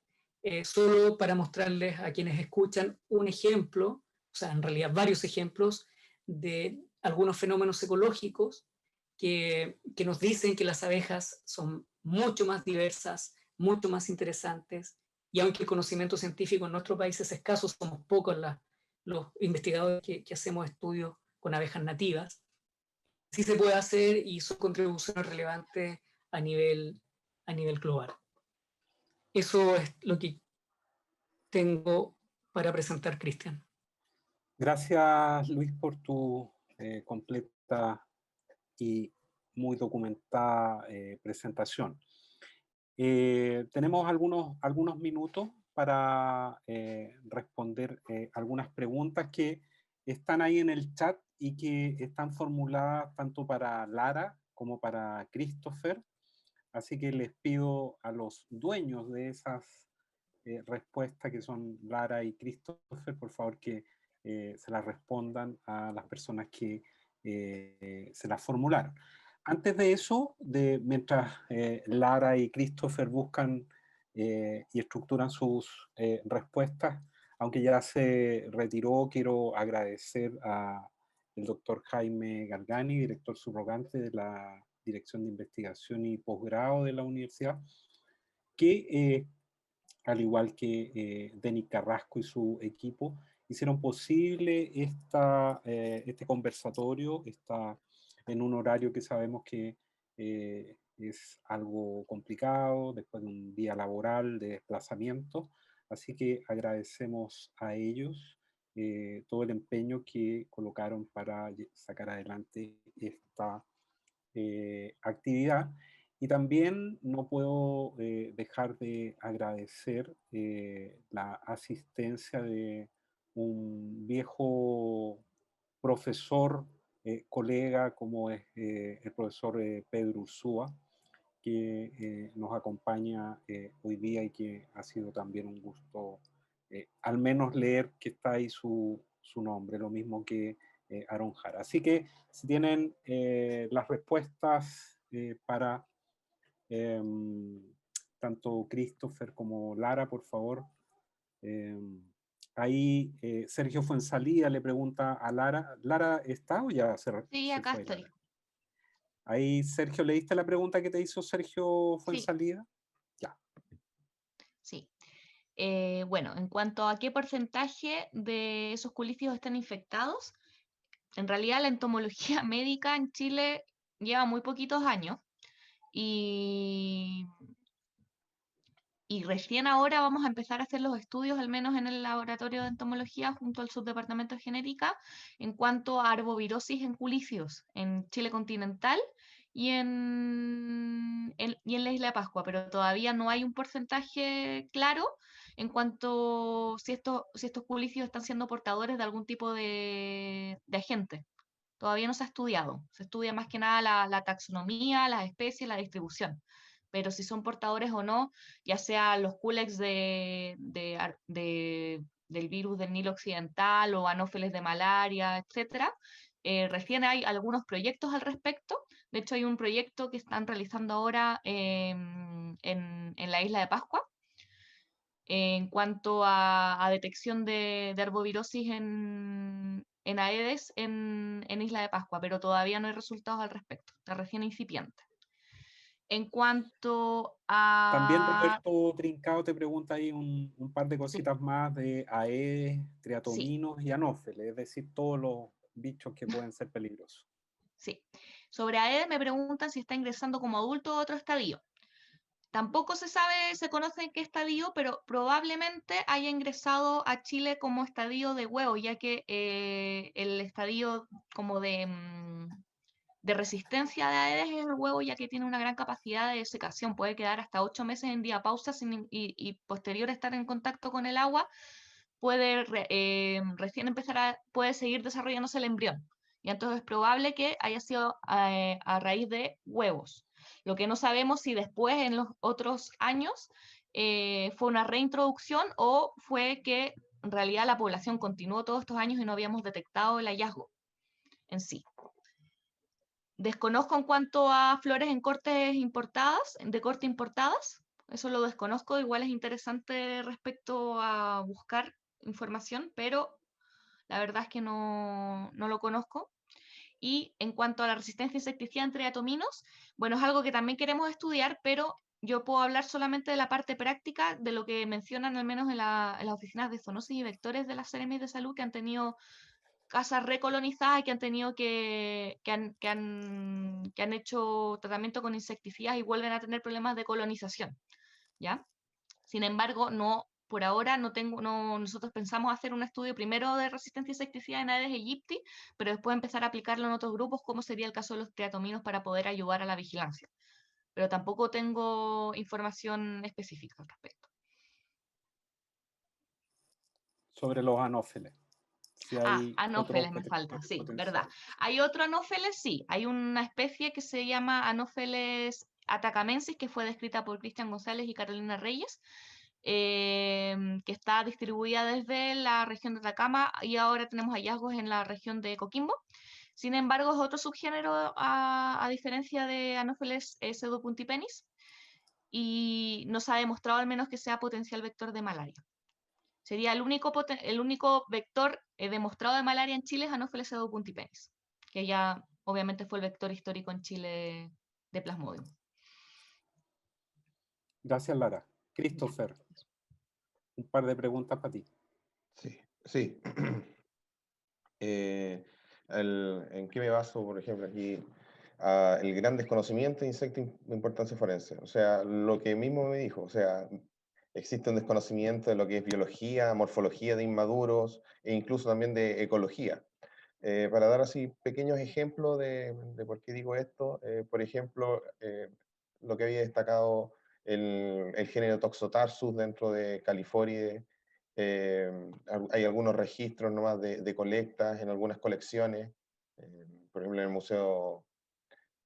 solo para mostrarles a quienes escuchan un ejemplo, o sea, en realidad varios ejemplos de algunos fenómenos ecológicos que nos dicen que las abejas son mucho más diversas, mucho más interesantes, y aunque el conocimiento científico en nuestro país es escaso, somos pocos los investigadores que hacemos estudios con abejas nativas. Sí se puede hacer y son contribuciones relevantes a nivel global. Eso es lo que tengo para presentar, Cristian. Gracias, Luis, por tu completa y muy documentada presentación. Tenemos algunos minutos para responder algunas preguntas que están ahí en el chat y que están formuladas tanto para Lara como para Christopher. Así que les pido a los dueños de esas respuestas, que son Lara y Christopher, por favor que se las respondan a las personas que se las formularon. Antes de eso, mientras Lara y Christopher buscan y estructuran sus respuestas, aunque ya se retiró, quiero agradecer al doctor Jaime Gargani, director subrogante de la Dirección de Investigación y Posgrado de la Universidad, que al igual que Denis Carrasco y su equipo, hicieron posible este conversatorio, en un horario que sabemos que es algo complicado, después de un día laboral de desplazamiento, así que agradecemos a ellos todo el empeño que colocaron para sacar adelante esta actividad. Y también no puedo dejar de agradecer la asistencia de un viejo profesor, colega, como es el profesor Pedro Ursúa, que nos acompaña hoy día y que ha sido también un gusto, al menos leer que está ahí su nombre, lo mismo que Aaron Jara. Así que si tienen las respuestas para tanto Christopher como Lara, por favor. Ahí Sergio Fuensalida le pregunta a Lara. ¿Lara está o ya Sí, acá fue estoy. Lara? Ahí, Sergio, ¿leíste la pregunta que te hizo Sergio Sí. Fuensalida? Ya. Sí. Bueno, en cuanto a qué porcentaje de esos culícidos están infectados, en realidad la entomología médica en Chile lleva muy poquitos años y recién ahora vamos a empezar a hacer los estudios, al menos en el laboratorio de entomología junto al subdepartamento de genética, en cuanto a arbovirosis en culícidos en Chile continental y en la isla de Pascua, pero todavía no hay un porcentaje claro en cuanto si estos culícidos están siendo portadores de algún tipo de agente. Todavía no se ha estudiado. Se estudia más que nada la taxonomía, las especies, la distribución. Pero si son portadores o no, ya sea los culex del virus del Nilo Occidental o anófeles de malaria, etc. Recién hay algunos proyectos al respecto. De hecho, hay un proyecto que están realizando ahora en la isla de Pascua en cuanto a detección de arbovirosis en Aedes en Isla de Pascua, pero todavía no hay resultados al respecto. Está recién incipiente. En cuanto También a... Roberto Trincao te pregunta ahí un par de cositas más de Aedes, Sí, triatominos y anófeles, es decir, todos los bichos que pueden ser peligrosos. sí. Sobre Aedes me preguntan si está ingresando como adulto a otro estadio. Tampoco se conoce en qué estadio, pero probablemente haya ingresado a Chile como estadio de huevo, ya que el estadio como de resistencia de Aedes es el huevo, ya que tiene una gran capacidad de desecación. Puede quedar hasta 8 meses en diapausa y posterior a estar en contacto con el agua, puede puede seguir desarrollándose el embrión. Y entonces es probable que haya sido a raíz de huevos. Lo que no sabemos si después, en los otros años, fue una reintroducción o fue que en realidad la población continuó todos estos años y no habíamos detectado el hallazgo en sí. Desconozco en cuanto a flores en cortes importadas, de corte importadas. Eso lo desconozco. Igual es interesante respecto a buscar información, pero la verdad es que no lo conozco. Y en cuanto a la resistencia insecticida entre atominos, bueno, es algo que también queremos estudiar, pero yo puedo hablar solamente de la parte práctica, de lo que mencionan al menos en las oficinas de zoonosis y vectores de las Seremi de Salud, que han tenido casas recolonizadas y que han tenido que han hecho tratamiento con insecticidas y vuelven a tener problemas de colonización, ¿ya? Sin embargo, no, por ahora nosotros pensamos hacer un estudio primero de resistencia a insecticida en Aedes aegypti, pero después empezar a aplicarlo en otros grupos, como sería el caso de los triatominos, para poder ayudar a la vigilancia. Pero tampoco tengo información específica al respecto. Sobre los anófeles. Si hay Anófeles me falta, sí, verdad. Hay otro anófeles, sí. Hay una especie que se llama Anopheles atacamensis, que fue descrita por Cristian González y Carolina Reyes, que está distribuida desde la región de Atacama y ahora tenemos hallazgos en la región de Coquimbo. Sin embargo, es otro subgénero a diferencia de Anopheles pseudopuntipenis y no se ha demostrado al menos que sea potencial vector de malaria. Sería el único vector demostrado de malaria en Chile es Anopheles pseudopuntipenis, que ya obviamente fue el vector histórico en Chile de Plasmodium. Gracias, Lara. Christopher, un par de preguntas para ti. Sí. ¿En qué me baso, por ejemplo, aquí? El gran desconocimiento de insectos de importancia forense. O sea, lo que mismo me dijo, o sea, existe un desconocimiento de lo que es biología, morfología de inmaduros e incluso también de ecología. Para dar así pequeños ejemplos de por qué digo esto, por ejemplo, lo que había destacado el género Toxotarsus dentro de California. Hay algunos registros nomás de colectas en algunas colecciones, por ejemplo en el Museo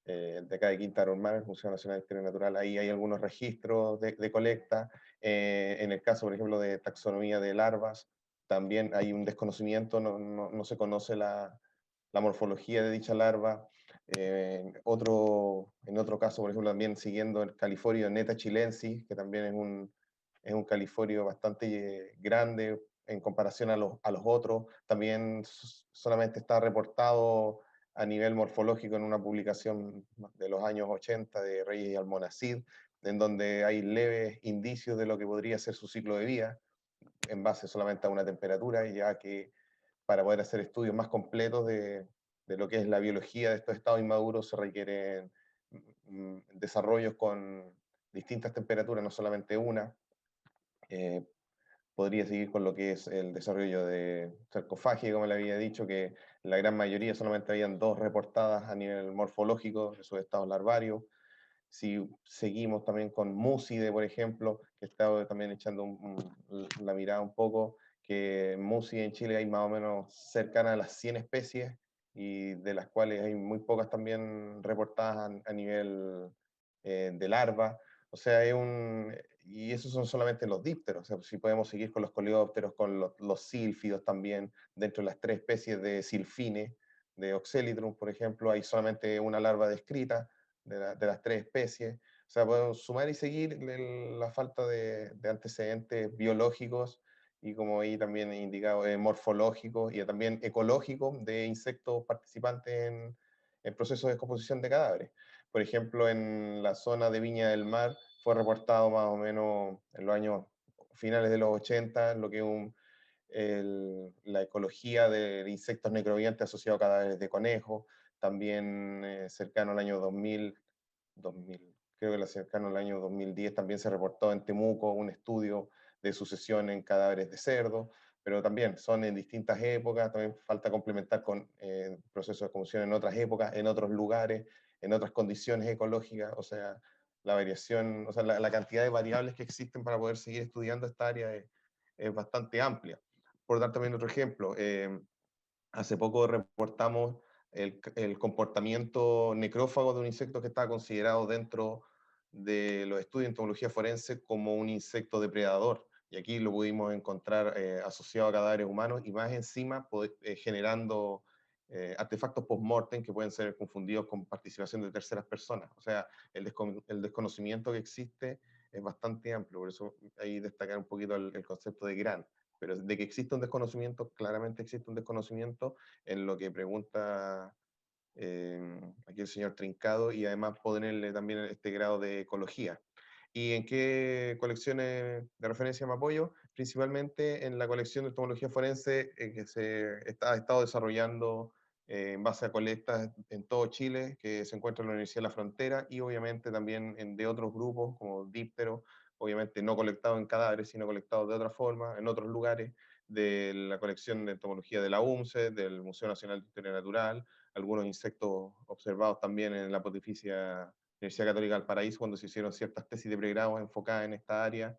de acá de Quinta Normal, el Museo Nacional de Historia Natural, ahí hay algunos registros de colecta. En el caso, por ejemplo, de taxonomía de larvas, también hay un desconocimiento, no se conoce la morfología de dicha larva. En otro caso, por ejemplo, también siguiendo el califorio Neta chilensis, que también es un califorio bastante grande en comparación a los otros. También solamente está reportado a nivel morfológico en una publicación de los años 80 de Reyes y Almonacid, en donde hay leves indicios de lo que podría ser su ciclo de vida, en base solamente a una temperatura, ya que para poder hacer estudios más completos de lo que es la biología de estos estados inmaduros se requieren desarrollos con distintas temperaturas, no solamente una. Podría seguir con lo que es el desarrollo de sarcofagia, como le había dicho, que la gran mayoría solamente habían 2 reportadas a nivel morfológico de sus estados larvarios. Si seguimos también con Muside, por ejemplo, que he estado también echando la mirada un poco, que Muside en Chile hay más o menos cercana a las 100 especies, y de las cuales hay muy pocas también reportadas a nivel de larva. O sea, y esos son solamente los dípteros. O sea, si podemos seguir con los coleópteros, con los sílfidos también, dentro de las 3 especies de silfine, de Oxelitrum, por ejemplo, hay solamente una larva descrita de las 3 especies. O sea, podemos sumar y seguir la falta de antecedentes biológicos y, como ahí también he indicado, morfológicos y también ecológicos de insectos participantes en procesos de descomposición de cadáveres. Por ejemplo, en la zona de Viña del Mar fue reportado más o menos en los años finales de los 80, lo que es la ecología de insectos necrobiantes asociados a cadáveres de conejos. También cercano al año 2000, creo que cercano al año 2010 también se reportó en Temuco un estudio de sucesión en cadáveres de cerdo, pero también son en distintas épocas. También falta complementar con procesos de descomposición en otras épocas, en otros lugares, en otras condiciones ecológicas. O sea, la variación, o sea, la cantidad de variables que existen para poder seguir estudiando esta área es bastante amplia. Por dar también otro ejemplo, hace poco reportamos el comportamiento necrófago de un insecto que está considerado dentro de los estudios de entomología forense como un insecto depredador. Y aquí lo pudimos encontrar asociado a cadáveres humanos y más encima generando artefactos post-mortem que pueden ser confundidos con participación de terceras personas. O sea, el desconocimiento que existe es bastante amplio, por eso ahí destacar un poquito el concepto de gran. Pero de que existe un desconocimiento, claramente existe un desconocimiento en lo que pregunta aquí el señor Trincado, y además ponerle también este grado de ecología. ¿Y en qué colecciones de referencia me apoyo? Principalmente en la colección de entomología forense que ha estado desarrollando en base a colectas en todo Chile, que se encuentra en la Universidad de la Frontera, y obviamente también de otros grupos como Díptero, obviamente no colectado en cadáveres, sino colectado de otra forma, en otros lugares, de la colección de entomología de la UNCE, del Museo Nacional de Historia Natural, algunos insectos observados también en la Pontificia Universidad Católica del Paraíso, cuando se hicieron ciertas tesis de pregrado enfocadas en esta área.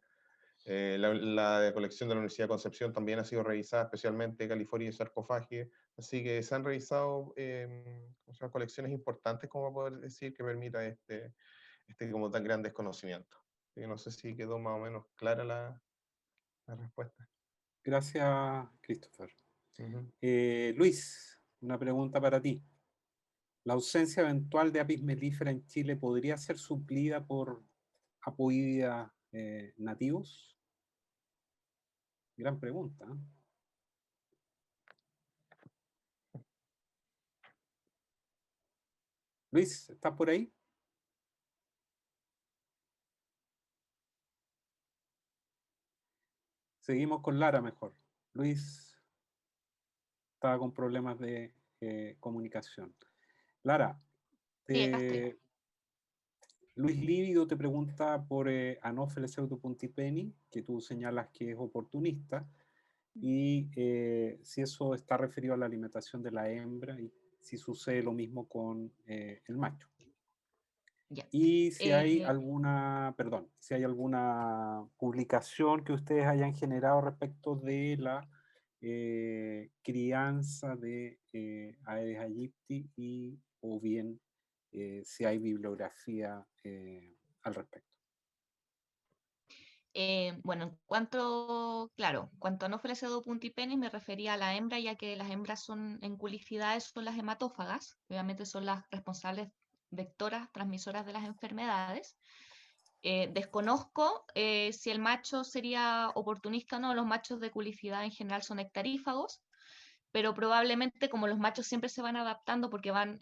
La colección de la Universidad de Concepción también ha sido revisada, especialmente California y Sarcofagia, así que se han revisado colecciones importantes, como poder decir, que permita este como tan gran desconocimiento. No sé si quedó más o menos clara la respuesta. Gracias, Christopher. Ujú. Luis, una pregunta para ti. ¿La ausencia eventual de apis mellifera en Chile podría ser suplida por apoidia nativos? Gran pregunta, ¿eh? Luis, ¿estás por ahí? Seguimos con Lara mejor. Luis estaba con problemas de comunicación. Lara, Sí, acá estoy. Luis Lívido te pregunta por Anopheles pseudopuntipeni, que tú señalas que es oportunista, y si eso está referido a la alimentación de la hembra y si sucede lo mismo con el macho. Ya. Y si hay alguna, perdón, si hay alguna publicación que ustedes hayan generado respecto de la crianza de Aedes aegypti y o bien si hay bibliografía al respecto. Bueno, claro, en cuanto a Anopheles pseudopuntipenis me refería a la hembra, ya que las hembras son en culicidades son las hematófagas, obviamente son las responsables vectoras, transmisoras de las enfermedades. Desconozco si el macho sería oportunista o no, los machos de culicidad en general son nectarífagos, pero probablemente como los machos siempre se van adaptando porque van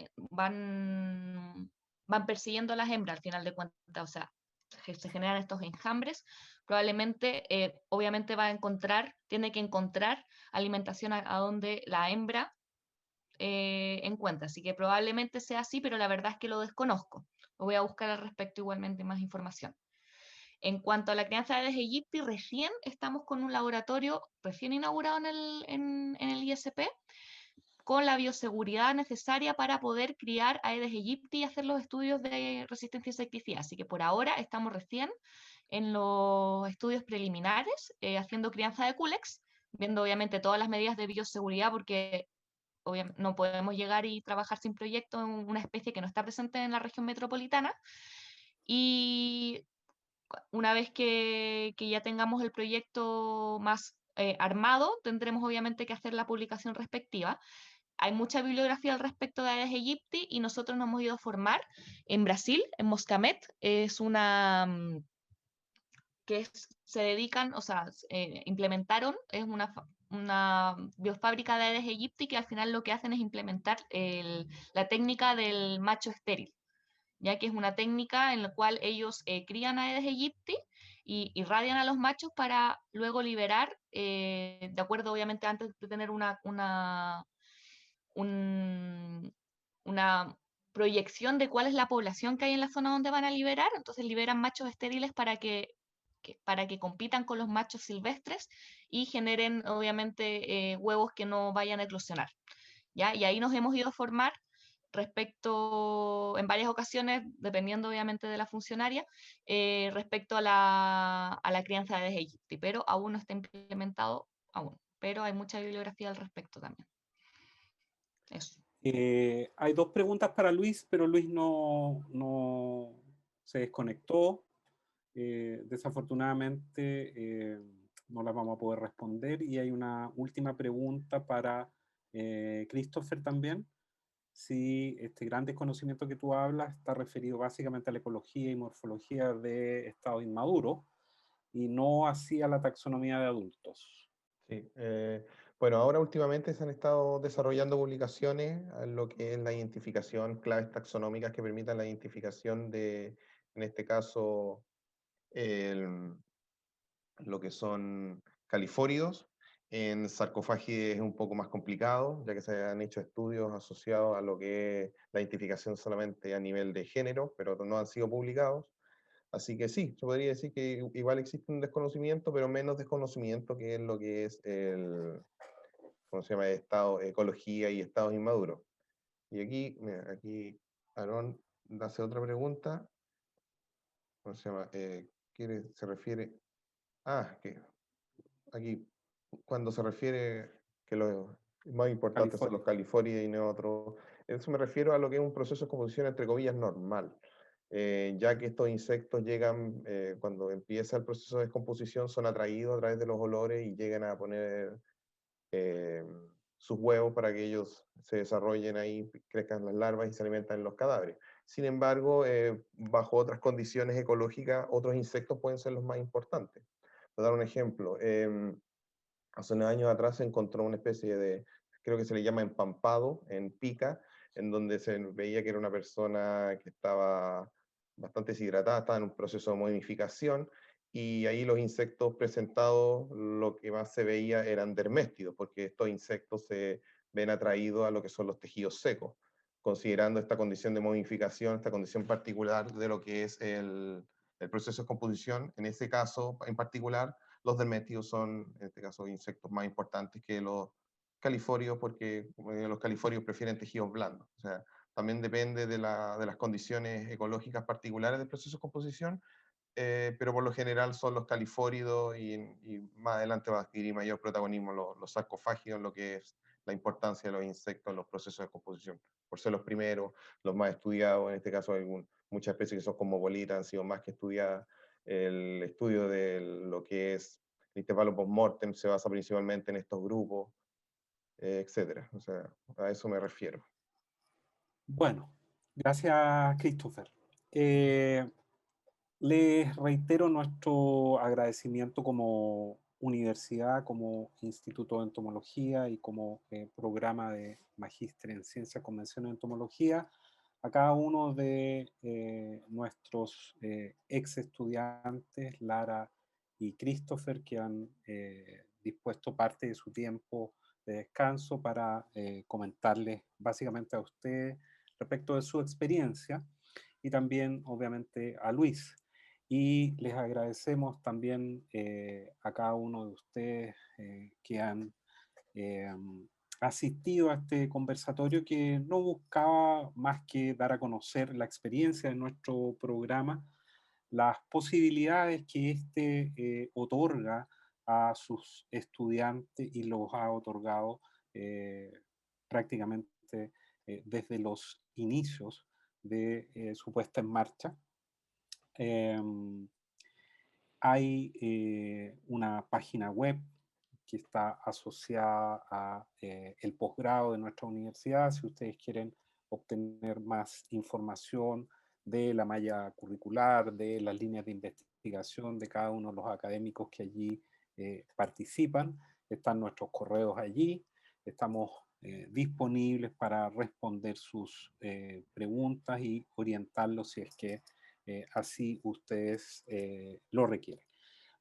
persiguiendo a las hembras al final de cuentas, o sea, se generan estos enjambres, probablemente, obviamente tiene que encontrar alimentación a donde la hembra encuentra, así que probablemente sea así, pero la verdad es que lo desconozco. Lo voy a buscar al respecto igualmente más información. En cuanto a la crianza de Aedes aegypti, recién estamos con un laboratorio recién inaugurado en el ISP, con la bioseguridad necesaria para poder criar Aedes aegypti y hacer los estudios de resistencia a insecticida. Así que por ahora estamos recién en los estudios preliminares, haciendo crianza de culex, viendo obviamente todas las medidas de bioseguridad, porque no podemos llegar y trabajar sin proyecto en una especie que no está presente en la región metropolitana. Y una vez que ya tengamos el proyecto más armado, tendremos obviamente que hacer la publicación respectiva. Hay mucha bibliografía al respecto de Aedes aegypti y nosotros nos hemos ido a formar en Brasil, en Moscamet. Es una se dedican, o sea, implementaron, es una biofábrica de Aedes aegypti que al final lo que hacen es implementar la técnica del macho estéril, ya que es una técnica en la cual ellos crían a Aedes aegypti y irradian a los machos para luego liberar, de acuerdo obviamente antes de tener una proyección de cuál es la población que hay en la zona donde van a liberar, entonces liberan machos estériles para que compitan con los machos silvestres y generen obviamente huevos que no vayan a eclosionar. ¿Ya? Y ahí nos hemos ido a formar respecto, en varias ocasiones, dependiendo obviamente de la funcionaria, respecto a la crianza de Aedes aegypti, pero aún no está implementado aún, pero hay mucha bibliografía al respecto también. Eso. Hay dos preguntas para Luis, pero Luis no se desconectó. Desafortunadamente no las vamos a poder responder. Y hay una última pregunta para Christopher también. Si este gran desconocimiento que tú hablas está referido básicamente a la ecología y morfología de estados inmaduros y no así a la taxonomía de adultos. Sí, bueno, ahora últimamente se han estado desarrollando publicaciones en lo que es la identificación, claves taxonómicas que permitan la identificación de, en este caso, lo que son califóridos. En sarcófagidae es un poco más complicado, ya que se han hecho estudios asociados a lo que es la identificación solamente a nivel de género, pero no han sido publicados. Así que sí, se podría decir que igual existe un desconocimiento, pero menos desconocimiento que es lo que es ¿cómo se llama? Ecología y estados inmaduros. Y aquí, mira, aquí Aarón hace otra pregunta. ¿Cómo se llama? Se refiere... que aquí, cuando se refiere que los más importantes son los califóridos y no otros, eso me refiero a lo que es un proceso de composición entre comillas normal. Ya que estos insectos llegan, cuando empieza el proceso de descomposición, son atraídos a través de los olores y llegan a poner sus huevos para que ellos se desarrollen ahí, crezcan las larvas y se alimentan en los cadáveres. Sin embargo, bajo otras condiciones ecológicas, otros insectos pueden ser los más importantes. Voy a dar un ejemplo. Hace unos años atrás se encontró una especie de, creo que se le llama empampado, en pica, en donde se veía que era una persona que estaba bastante deshidratada, estaba en un proceso de momificación, y ahí los insectos presentados, lo que más se veía eran derméstidos, porque estos insectos se ven atraídos a lo que son los tejidos secos, considerando esta condición de momificación, esta condición particular de lo que es el proceso de composición. En ese caso en particular, los derméstidos son, en este caso, insectos más importantes que los califorios, porque los califorios prefieren tejidos blandos. O sea, también depende de las condiciones ecológicas particulares del proceso de composición, pero por lo general son los califóridos y más adelante va a adquirir mayor protagonismo los sarcofágidos, lo que es la importancia de los insectos en los procesos de composición, por ser los primeros, los más estudiados. En este caso hay muchas especies que son cosmopolitas, han sido más que estudiadas. El estudio de lo que es el intervalo post-mortem se basa principalmente en estos grupos, etcétera. O sea, a eso me refiero. Bueno, gracias, Christopher. Les reitero nuestro agradecimiento como universidad, como Instituto de Entomología y como programa de Magíster en Ciencias, Convención en Entomología, a cada uno de nuestros ex estudiantes, Lara y Christopher, que han dispuesto parte de su tiempo de descanso para comentarles básicamente a ustedes respecto de su experiencia, y también obviamente a Luis. Y les agradecemos también a cada uno de ustedes que han asistido a este conversatorio, que no buscaba más que dar a conocer la experiencia de nuestro programa, las posibilidades que este otorga a sus estudiantes y los ha otorgado prácticamente desde los inicios de su puesta en marcha. Hay una página web que está asociada a el posgrado de nuestra universidad. Si ustedes quieren obtener más información de la malla curricular, de las líneas de investigación de cada uno de los académicos que allí participan, están nuestros correos allí. Estamos disponibles para responder sus preguntas y orientarlos si es que así ustedes lo requieren.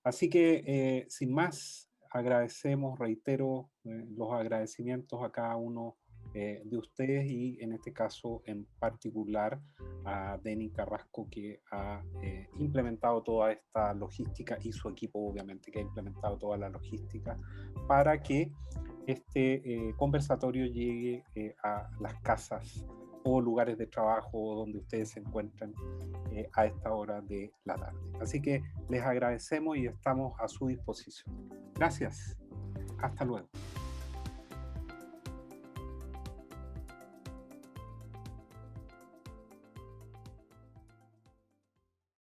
Así que, sin más, agradecemos, reitero, los agradecimientos a cada uno de ustedes, y en este caso en particular a Denny Carrasco, que ha implementado toda esta logística, y su equipo obviamente que ha implementado toda la logística para que este conversatorio llegue a las casas o lugares de trabajo donde ustedes se encuentran a esta hora de la tarde. Así que les agradecemos y estamos a su disposición. Gracias. Hasta luego.